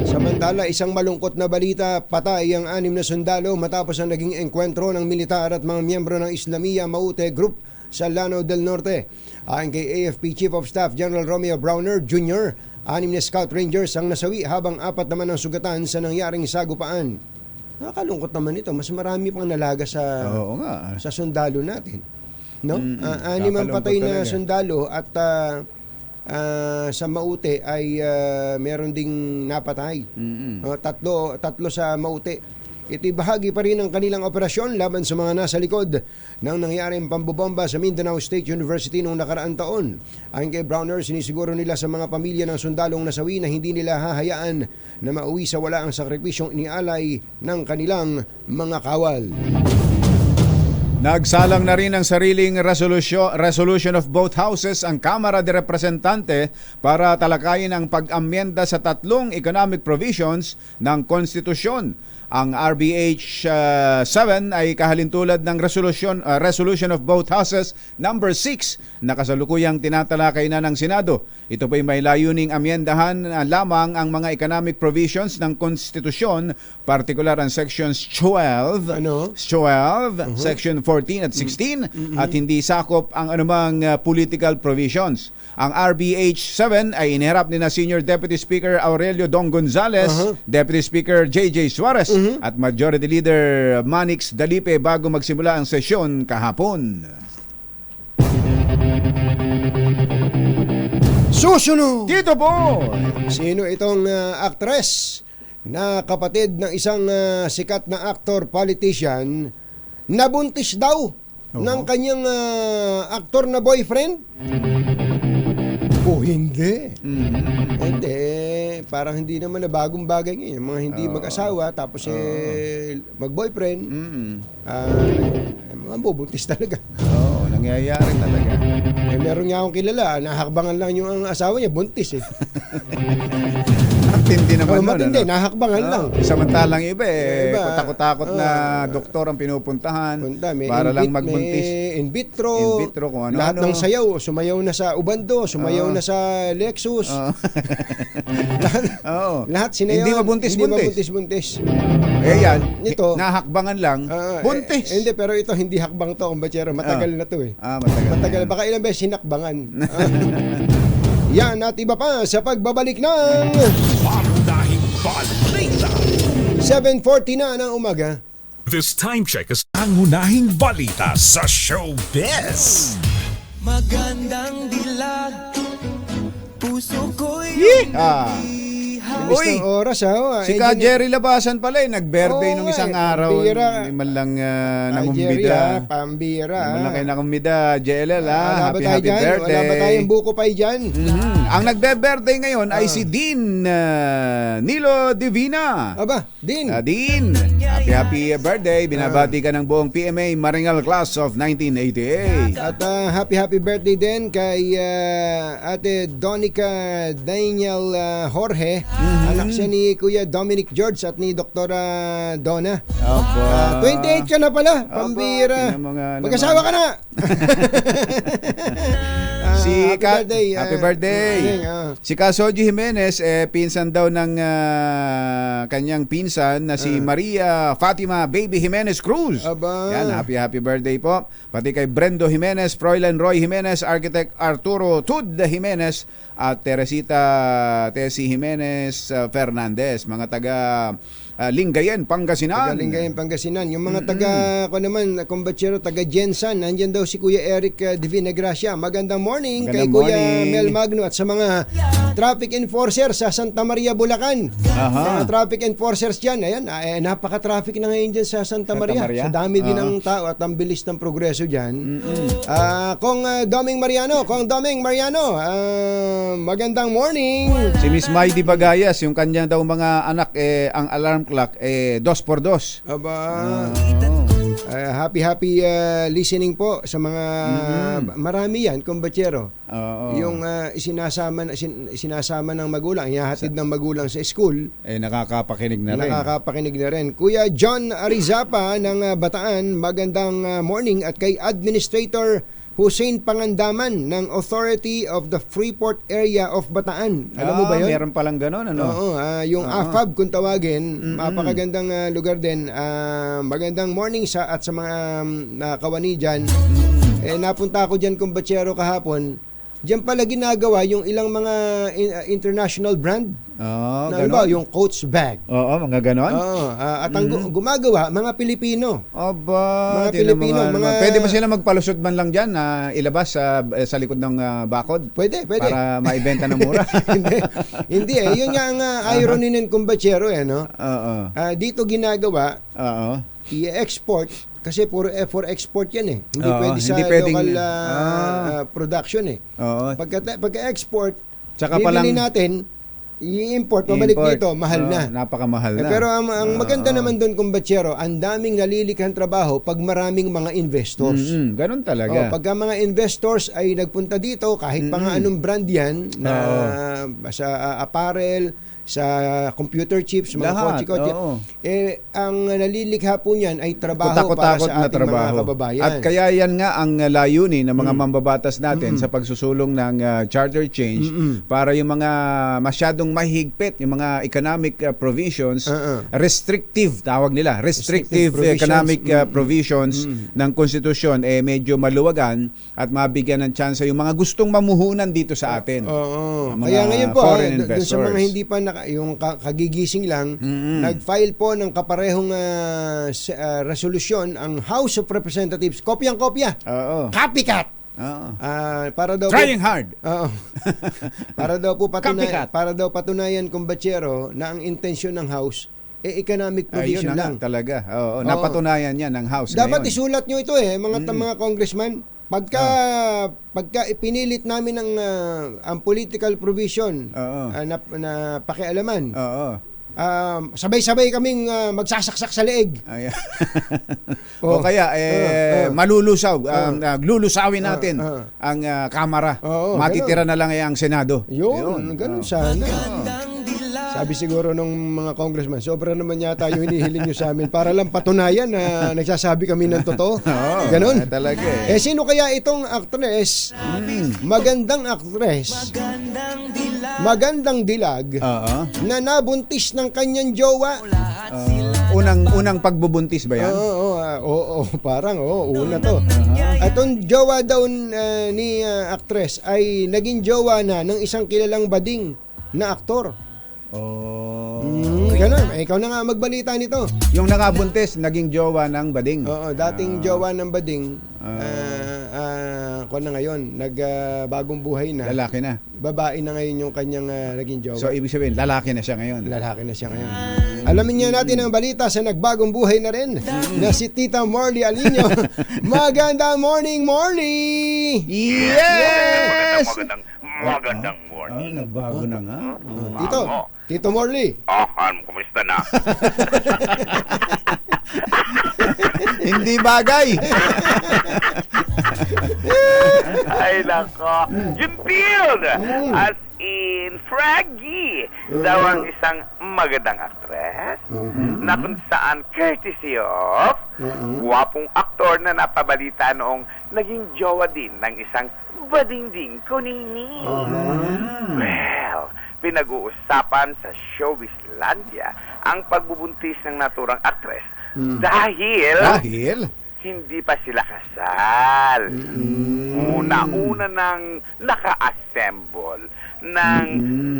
Samantala, isang malungkot na balita, patay ang 6 na sundalo matapos ang naging engkwentro ng militar at mga miyembro ng Islamia Maute Group sa Lanao del Norte. Ayon kay AFP Chief of Staff General Romeo Browner Jr., 6 na Scout Rangers ang nasawi habang 4 naman ang sugatan sa nangyaring sagupaan. Nakakalungkot naman ito, mas marami pang nalaga sa sundalo natin. No? 6 ang patay na sundalo at sa Maute ay meron ding napatay. Tatlo sa Maute. Ito'y bahagi pa rin ng kanilang operasyon laban sa mga nasa likod ng nangyaring pambobomba sa Mindanao State University noong nakaraang taon. Ayon kay Browner, sinisiguro nila sa mga pamilya ng sundalong nasawi na hindi nila hahayaan na mauwi sa wala ang sakripisyong inialay ng kanilang mga kawal. Nagsalang na rin ang sariling resolution of both houses ang Kamara de Representante para talakayin ang pag-amyenda sa 3 economic provisions ng konstitusyon. Ang RBH 7 ay kahalintulad ng resolution of both houses number 6 na kasalukuyang tinatalakay na ng Senado. Ito po'y may layuning amyendahan lamang ang mga economic provisions ng konstitusyon, partikular ang sections 12, section 14 at 16 at hindi sakop ang anumang political provisions. Ang RBH 7 ay iniharap ni na Senior Deputy Speaker Aurelio Dong Gonzales, Deputy Speaker JJ Suarez at Majority Leader Manix Dalipe bago magsimula ang sesyon kahapon. Susunod! Dito po! Sino itong actress na kapatid ng isang sikat na actor politician nabuntis daw ng kanyang aktor na boyfriend? Hindi. Hindi. Parang hindi naman na bagong bagay ngayon. Mga hindi mag-asawa, tapos mag-boyfriend. Mga bubuntis talaga. Nangyayari talaga. Meron nga akong kilala, nahakbangan lang yung asawa niya, buntis eh. Matindi naman matindi, nahakbangan lang. Samantalang iba takot-takot na doktor ang pinupuntahan para lang magbuntis. In vitro, kung ano. Lahat ng sayaw, sumayaw na sa Ubando, sumayaw na sa Lexus. Lahat sinayaw. Hindi mabuntis-buntis. Yan, ito, nahakbangan lang, buntis. Hindi, pero ito hindi hakbang to, kumbachero. Matagal na to eh. Matagal. Baka ilang beses sinakbangan. Yan at iba pa sa pagbabalik ng Pangunahing balita. 7:40 na ng umaga. This time check is pangunahing balita sa showbiz. Magandang dilag, puso ko'y Uy, oras si Ka Jerry Labasan pala nag-birthday nung isang araw. Hindi man lang nangumbida. Pambira. Hindi man lang kayo nangumbida. JLL, happy birthday. Wala ba tayong buko pa dyan? Ang nagbe-birthday ngayon ay si Dean Nilo Divina. Aba, Dean. Dean, happy birthday. Binabati ka ng buong PMA Maringal Class of 1988. At happy birthday din kay Ate Donica Daniel Jorge. Anak siya ni Kuya Dominic George at ni Doktora Donna. 28 ka na pala, pambira. Mag-asawa ka na. Happy birthday. Si Kasoji Jimenez, pinsan daw ng kanyang pinsan na si Maria Fatima Baby Jimenez Cruz. Aba. Yan, happy birthday po. Pati kay Brendo Jimenez, Froilan Roy Jimenez, Architect Arturo Tud Jimenez, at Tessie Jimenez Fernandez, mga taga Lingayen, Pangasinan. Lingayen, Pangasinan. Yung mga kombatsero, taga Jensan, nandyan daw si Kuya Eric Divina Gracia. Magandang morning kay Kuya Mel Magno at sa mga traffic enforcers sa Santa Maria, Bulacan. Mga traffic enforcers dyan, ayan, napaka-traffic na ngayon dyan sa Santa Maria. Sa dami din ng tao at ang bilis ng progreso dyan. Kong Doming Mariano, magandang morning. Si Miss Maidi Bagayas, yung kanyang daw mga anak, ang alarm clock 2x2. Aba. Happy listening po sa mga marami yan, kumbatsero. Yung isinasama ng magulang, ihahatid ng magulang sa school. Nakakapakinig na rin. Kuya John Arizapa ng Bataan, magandang morning. At kay Administrator Hussein Pangandaman ng Authority of the Freeport Area of Bataan. Alam mo ba yun? Meron palang gano'n, ano? Oo, yung AFAB kung tawagin, mapakagandang lugar din. Magandang morning sa mga kawani dyan. Napunta ako dyan, kumbatsero, kahapon. Diyan pala ginagawa yung ilang mga international brand. Ba, yung Coach bag. Mga ganon. At ang gumagawa, mga Pilipino. Mga Pilipino. Pwede ba sila magpalusot man lang dyan na ilabas sa likod ng bakod? Pwede. Para maibenta ng mura. Hindi Yun nga ang irony ng kumbatsero, no? Dito ginagawa, i-export. Kasi for export yan Hindi pwede sa local production Pagka-export, bibili natin, i-import, pabalik dito, mahal na. Napakamahal na. Pero ang maganda naman doon, kumbatsero, ang daming nalilikhang trabaho pag maraming mga investors. Ganun talaga. Pagka mga investors ay nagpunta dito, kahit pa nga anong brand yan, sa apparel, sa computer chips, mga kotse. Ang nalilikha po niyan ay trabaho para sa ating mga kababayan. At kaya yan nga ang layunin ng mga mambabatas natin sa pagsusulong ng charter change para yung mga masyadong mahigpit, yung mga economic provisions, restrictive, tawag nila, restrictive economic provisions ng konstitusyon, medyo maluwagan at mabigyan ng chance yung mga gustong mamuhunan dito sa atin. Kaya ngayon po, doon sa mga hindi pa yung kagigising lang, nag-file po ng kaparehong resolusyon ang House of Representatives. Kopyang-kopya. Copycat. Para daw trying hard. Para daw patunayan, kumbatsero, na ang intensyon ng House economic provision lang. Talaga. Napatunayan yan ng House. Dapat ngayon. isulat nyo ito mga congressman. Pagka ipinilit namin ang political provision na pakialaman, sabay-sabay kaming magsasaksak sa leeg. O kaya malulusaw, lulusawin natin ang Kamara. Matitira na lang ang Senado. Yun, ganun sana. Sabi siguro nung mga congressman, sobra naman yata yung hinihiling nyo sa amin para lang patunayan na nagsasabi kami ng totoo. Ganon. Talaga sino kaya itong actress? Magandang actress. Magandang dilag. Na nabuntis ng kanyang jowa. Unang pagbubuntis ba yan? Parang una to. At ang jowa daw ni actress ay naging jowa na ng isang kilalang bading na aktor. Ganun. Ikaw na nga magbalita nito. Yung nakabuntis, naging jowa ng bading. Dating jowa ng bading. Na ngayon, nagbagong buhay na. Lalaki na. Babae na ngayon yung kanyang naging jowa. So, ibig sabihin, lalaki na siya ngayon. Alamin niya natin ang balita sa nagbagong buhay na rin na si Tita Morley Alino. Magandang morning, Morley! Yes! Magandang morning. Nagbago na nga. Tito Morley. Kumusta na? Hindi bagay. Ay, nako. Yung field! As in Fraggy daw ang isang magandang actress na kung saan courtesy of gwapong aktor na napabalita noong naging jowa din ng isang badingding kunini. Well, pinag-uusapan sa Showbizlandia ang pagbubuntis ng naturang actress Dahil? hindi pa sila kasal. Una nang naka-assemble ng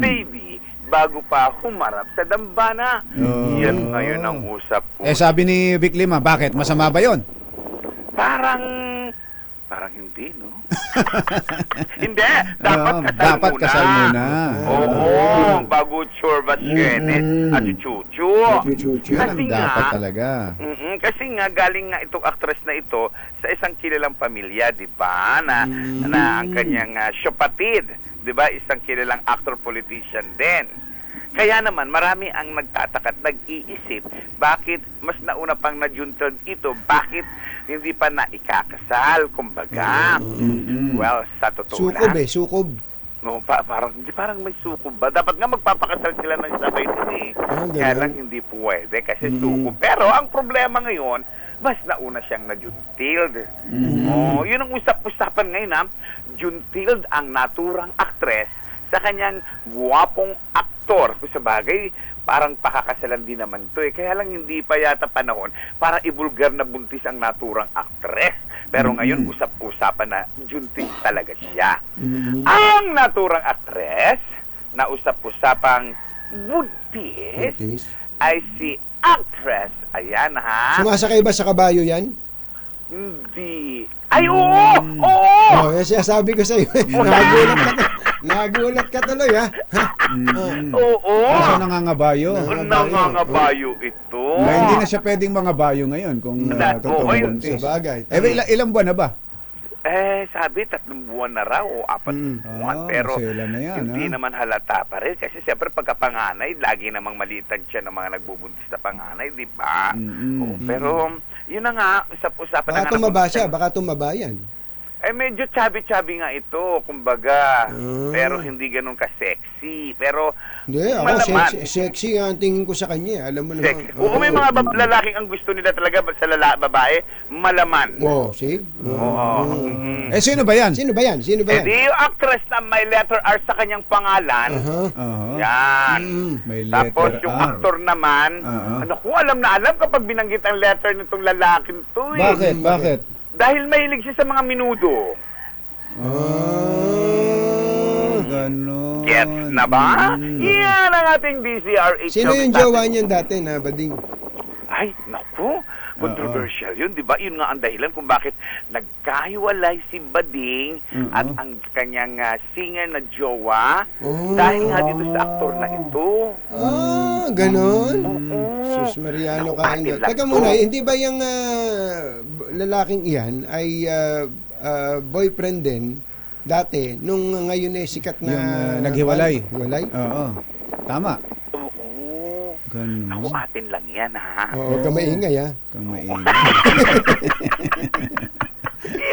baby bago pa humarap sa dambana. Yan ngayon ang usap ko. Sabi ni Vic Lima, bakit? Masama ba yon? Parang hindi, no? Hindi. Dapat kasal muna. Oo. Bago churba syenes at chuchu. Kasi dapat talaga. Kasi nga, galing nga itong actress na ito sa isang kilalang pamilya, di ba? Na ang kanyang syopatid, di ba? Isang kilalang actor-politician din. Kaya naman, marami ang nagtataka at nag-iisip, bakit mas nauna pang najuntod ito, bakit hindi pa na ikakasal, kumbaga. Well, sa totoo lang. Sukob. No, parang may sukob ba? Dapat nga magpapakasal sila ng sabay din eh. Kaya lang hindi pwede kasi sukob. Pero ang problema ngayon, mas nauna siyang na-juntild. Yun ang usap-usapan ngayon ha. Juntild ang naturang aktres sa kanyang guwapong aktor. Kung sa bagay, parang pakakasalan din naman to eh. Kaya lang hindi pa yata panahon para ibulgar na buntis ang naturang aktres. Pero ngayon, usap-usapan na juntis talaga siya. Ang naturang aktres na usap-usapang buntis ay si actress. Ayan ha. Sumasakay ba sa kabayo yan? Hindi. Ay, oo! Sabi ko sa'yo. Nagulat ka tuloy, ha? Oo. Kaso nangangabayo. Nangangabayo ito. Hindi na siya pwedeng mangabayo ngayon kung totoo buntis. Sa bagay. Ilang buwan na ba? Sabi 3 buwan na raw o 4 buwan. Pero na yan, hindi naman halata pa rin. Kasi siyempre pagkapanganay, lagi namang malitan siya ng mga nagbubuntis na panganay, di ba? Pero yun na nga, usap-usapan na nga. Baka tumaba yan. Medyo chubby-chubby nga ito, kumbaga. Pero hindi ganun ka-sexy. Pero hindi, ako sexy ang tingin ko sa kanya. Alam mo naman. Oo, may mga lalaking ang gusto nila talaga sa babae, malaman. See? Sino ba yan? Sino ba yan? Di yung actress na may letter R sa kanyang pangalan. Yan. May Tapos letter yung R. actor naman, alam na alam kapag binanggit ang letter nitong lalaking to. Bakit? Dahil mahilig siya sa mga minudo. Ganon. Gets na ba? Yan ang ating DCRH. Sino yung jowa niyan dati na Bading? Ay, naku. Controversial yun, di ba? Yun nga ang dahilan kung bakit nagkahiwalay si Bading at ang kanyang singer na jowa dahil nga dito sa aktor na ito. Ganon? Sus Mariano ka. Teka muna, hindi ba yung lalaking iyan ay boyfriend din dati nung ngayon sikat na yung naghiwalay? Oo. Tama. Ganun. Ako atin lang yan, ha? Huwag ka maingay, ha?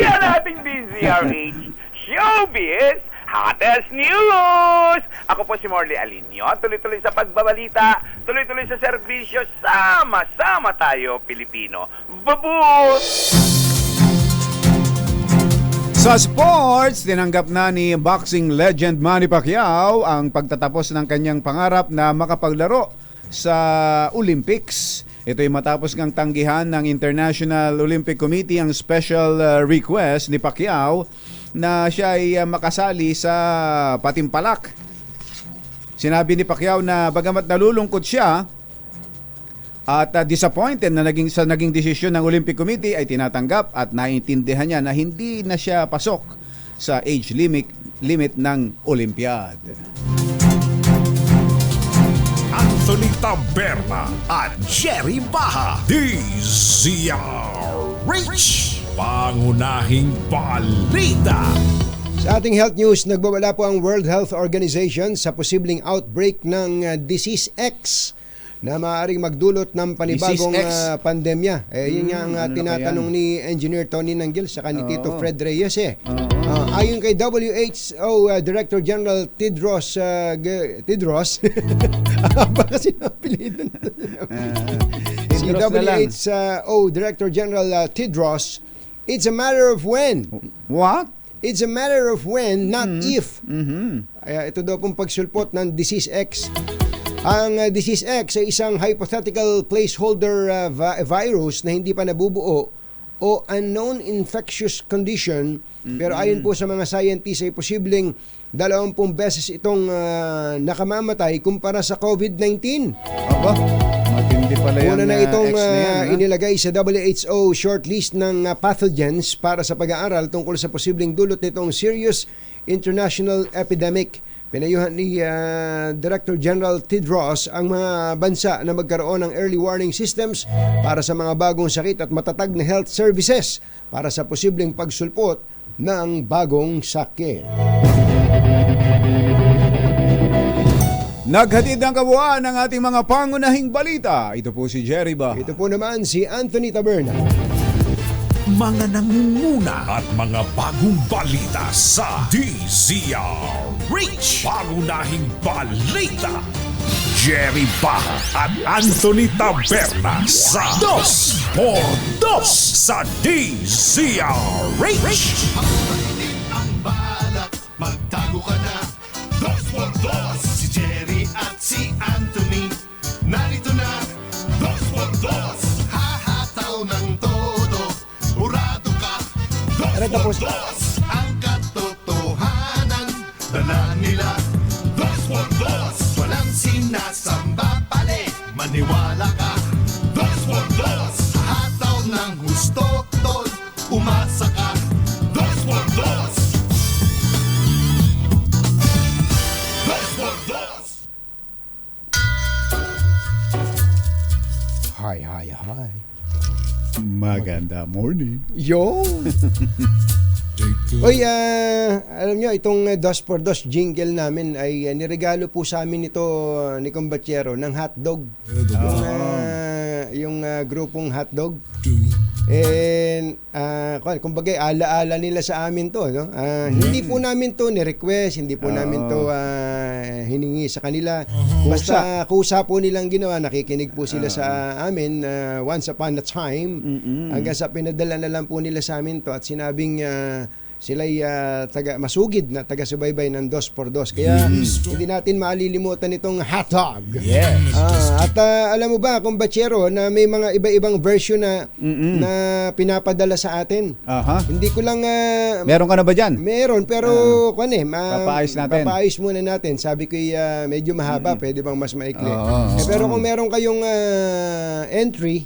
Yan ating DZRH Showbiz Hottest News! Ako po si Morley Alinio. Tuloy-tuloy sa pagbabalita, tuloy-tuloy sa serbisyo, sama-sama tayo, Pilipino. Babus! Sa sports, tinanggap na ni boxing legend Manny Pacquiao ang pagtatapos ng kanyang pangarap na makapaglaro sa Olympics. Ito'y matapos ngang tanggihan ng International Olympic Committee ang special request ni Pacquiao na siya ay makasali sa patimpalak. Sinabi ni Pacquiao na bagamat nalulungkot siya at disappointed na naging desisyon ng Olympic Committee, ay tinatanggap at naiintindihan niya na hindi na siya pasok sa age limit ng Olympiad. Anthony Taberna at Jerry Baha, DZRH, pangunahing balita. Sa ating health news, nagbabala po ang World Health Organization sa posibleng outbreak ng Disease X na maaaring magdulot ng panibagong pandemya. Yun nga ang tinatanong ni Engineer Tony Nanggil sa ni Tito Fred Reyes. Ayon kay WHO Director General Tedros baka sinapilitan si WHO Director General Tedros, it's a matter of when. What? It's a matter of when, not if. Ito daw pong pagsulpot ng Disease X Ang disease X ay isang hypothetical placeholder virus na hindi pa nabubuo o unknown infectious condition, pero ayon po sa mga scientists ay posibleng 20 beses itong nakamamatay kumpara sa COVID-19. Aba, matindi pala yan. Una na itong X na yan, ha? inilagay sa WHO shortlist ng pathogens para sa pag-aaral tungkol sa posibleng dulot nitong serious international epidemic. Pinayuhan ni Director General Tedros ang mga bansa na magkaroon ng early warning systems para sa mga bagong sakit at matatag na health services para sa posibleng pagsulpot ng bagong sakit. Naghatid ng kabuuan ng ating mga pangunahing balita. Ito po si Jerry Bah. Ito po naman si Anthony Taberna. Mga nangunguna at mga bagong balita sa DZRH. Pangunahing balita. Jerry Baha at Anthony Taberna sa 2x2 sa DZRH. Ang balak, magtago ka na. 2x2, si Jerry at si Anthony. Narito na, 2x2, hahataw ng todo. Urado ka, 2x2, ang katotohanan. Dala nila, 2x2, walang sinasamba pali. Maniwala ka, 2x2, hataw ng gusto, tol. Umasa ka, 2x2. Hi. Maganda morning. Yo! Oy, alam nyo, itong 2x2 jingle namin ay niregalo po sa amin ito ni Combachero ng hotdog. Yung grupong hotdog. And kumbaga alaala nila sa amin to, no? Hindi po namin to ni-request, hindi po namin to hiningi sa kanila. Basta kusa po nilang ginawa, nakikinig po sila sa amin once upon a time. Hanggang sa pinadala na lang po nila sa amin to at sinabing sila'y masugid na taga-subaybay ng 2x2. Kaya hindi natin malilimutan itong hotdog. Yes. At alam mo ba, Combachero, na may mga iba-ibang version na pinapadala sa atin. Hindi ko lang... Meron ka na ba dyan? Meron, pero papaayos natin. Papaayos muna natin. Sabi ko medyo mahaba, pwede bang mas maikli? Pero kung meron kayong entry,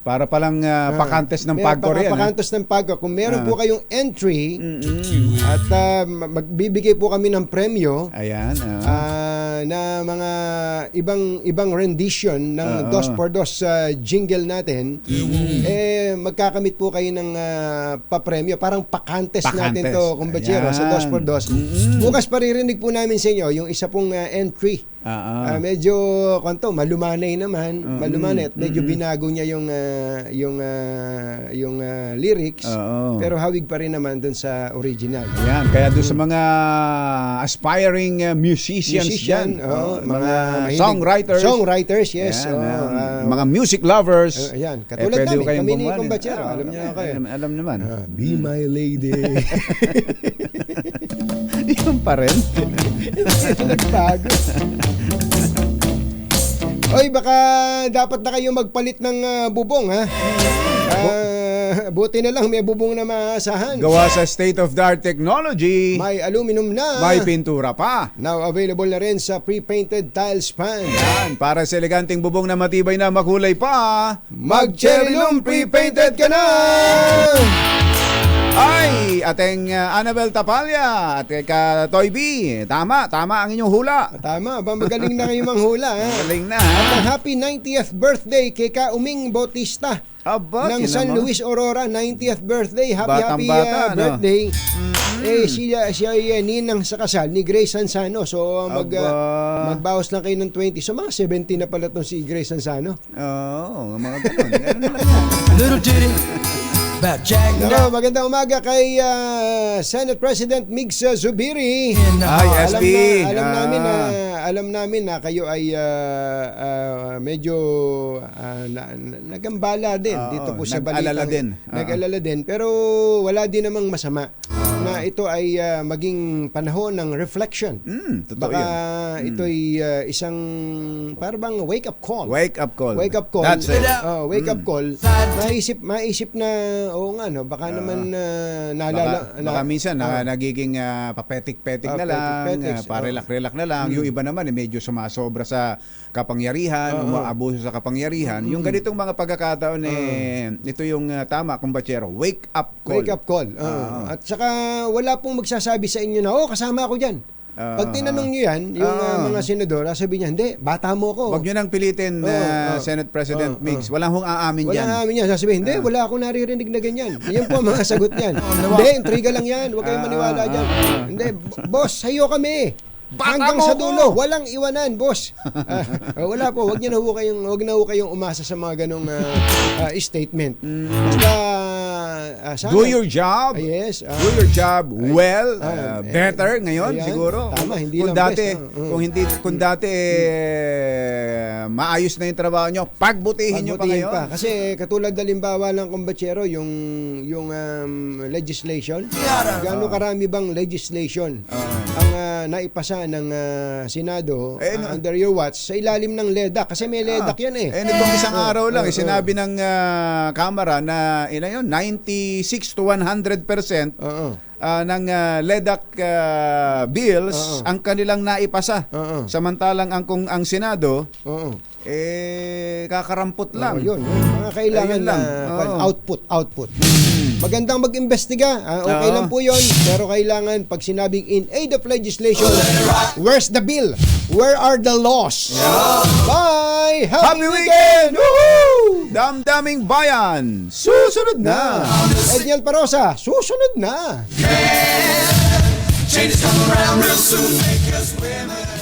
para palang pakantes ng PAGCOR yan. Pakantes ng PAGCOR. Kung meron po kayong entry at magbibigay po kami ng premyo na mga ibang rendition ng 2x2 jingle natin, magkakamit po kayo ng papremyo. Parang pakantes natin to, Combachero, sa 2x2. Bukas paririnig po namin sa inyo yung isa pong entry. Medyo malumanay naman, malumanay at medyo binago niya yung lyrics, pero hawig pa rin naman dun sa original. Yan, kaya doon sa mga aspiring musicians dyan, mga songwriters, yes. Mga music lovers. Ayan, katulad namin, kami ni Combachero, alam niyo kayo. Alam naman. Be my lady. Yun pa rin. Nagbago. Oy, baka dapat na kayo magpalit ng bubong, ha? Buti na lang may bubong na maasahan. Gawa sa state-of-the-art technology. May aluminum na. May pintura pa. Now available na rin sa pre-painted tile span. Yan, para sa eleganteng bubong na matibay na makulay pa. Mag-Cherylum pre-painted ka na! Ay, ating Annabel Tapalya at ka Toy B. Tama ang inyong hula. Tama, magaling na kayo manghula. Galing na. At ang happy 90th birthday kay Ka Uming Bautista ng San Luis Aurora. 90th birthday. Happy birthday. Siya ay ninang sa kasal ni Grace Sansano. So magbawas lang kayo ng 20. So mga 70 na pala itong si Grace Sansano. Oo, mga ganun. Little Diddy Magandang umaga kay Senate President Migs Zubiri. SB. Alam namin na kayo ay medyo nagambala din dito po sa balita. Nag-alala din. Nag-alala din, pero wala din namang masama. na ito ay maging panahon ng reflection. Totoo Baka yun. ito'y isang parang wake-up call. Wake up call. Wake-up call. That's it. Wake-up call. Maisip na, oo nga, no, baka naman naalala. Baka minsan nagiging papetik-petik na lang, petik-petiks, parelak-relak na lang. Yung iba naman medyo sumasobra sa kapangyarihan, umaabuso sa kapangyarihan. Yung ganitong mga pagkakataon ito yung tama, kumbachero. Wake up call. Wake up call. At saka wala pong magsasabi sa inyo na, kasama ako dyan. Pag tinanong nyo yan, yung mga senador, sabi niya, hindi, bata mo ako. Huwag nyo nang pilitin, Senate President Mix. Walang hong aamin dyan. Walang aamin yan. Sasabihin, hindi, wala akong naririnig na ganyan. Yan po ang mga sagot niyan. Hindi, intriga lang yan. Huwag kayong maniwala dyan. Hindi, boss, sayo kami. Hanggang sa dulo, walang iwanan, boss. Wala po, wag na ho kayong umasa sa mga ganong statement. Basta sana, do your job. Yes. Do your job well, better ngayon ayan, siguro. Tama, hindi kung lang dati, best. kung dati maayos na yung trabaho nyo, pagbutihin nyo pa ngayon. Kasi katulad halimbawa ng kumbachero, yung legislation, gaano karami bang legislation ang naipasa ng Senado under your watch sa ilalim ng LEDAC, kasi may LEDAC yan nitong isang araw lang sinabi ng Kamara na 96 to 100% ng LEDAC bills ang kanilang naipasa. Samantalang ang Senado kakarampot lang. Yun, mga kailangan lang. output. Magandang mag-imbestiga. Okay lang po yun. Pero kailangan, pag sinabing in aid of legislation, where's the bill? Where are the laws? Bye! Happy weekend! Woohoo! Damdaming bayan! Susunod na! Edniel Parosa, susunod na! Change is coming around real soon. Make us women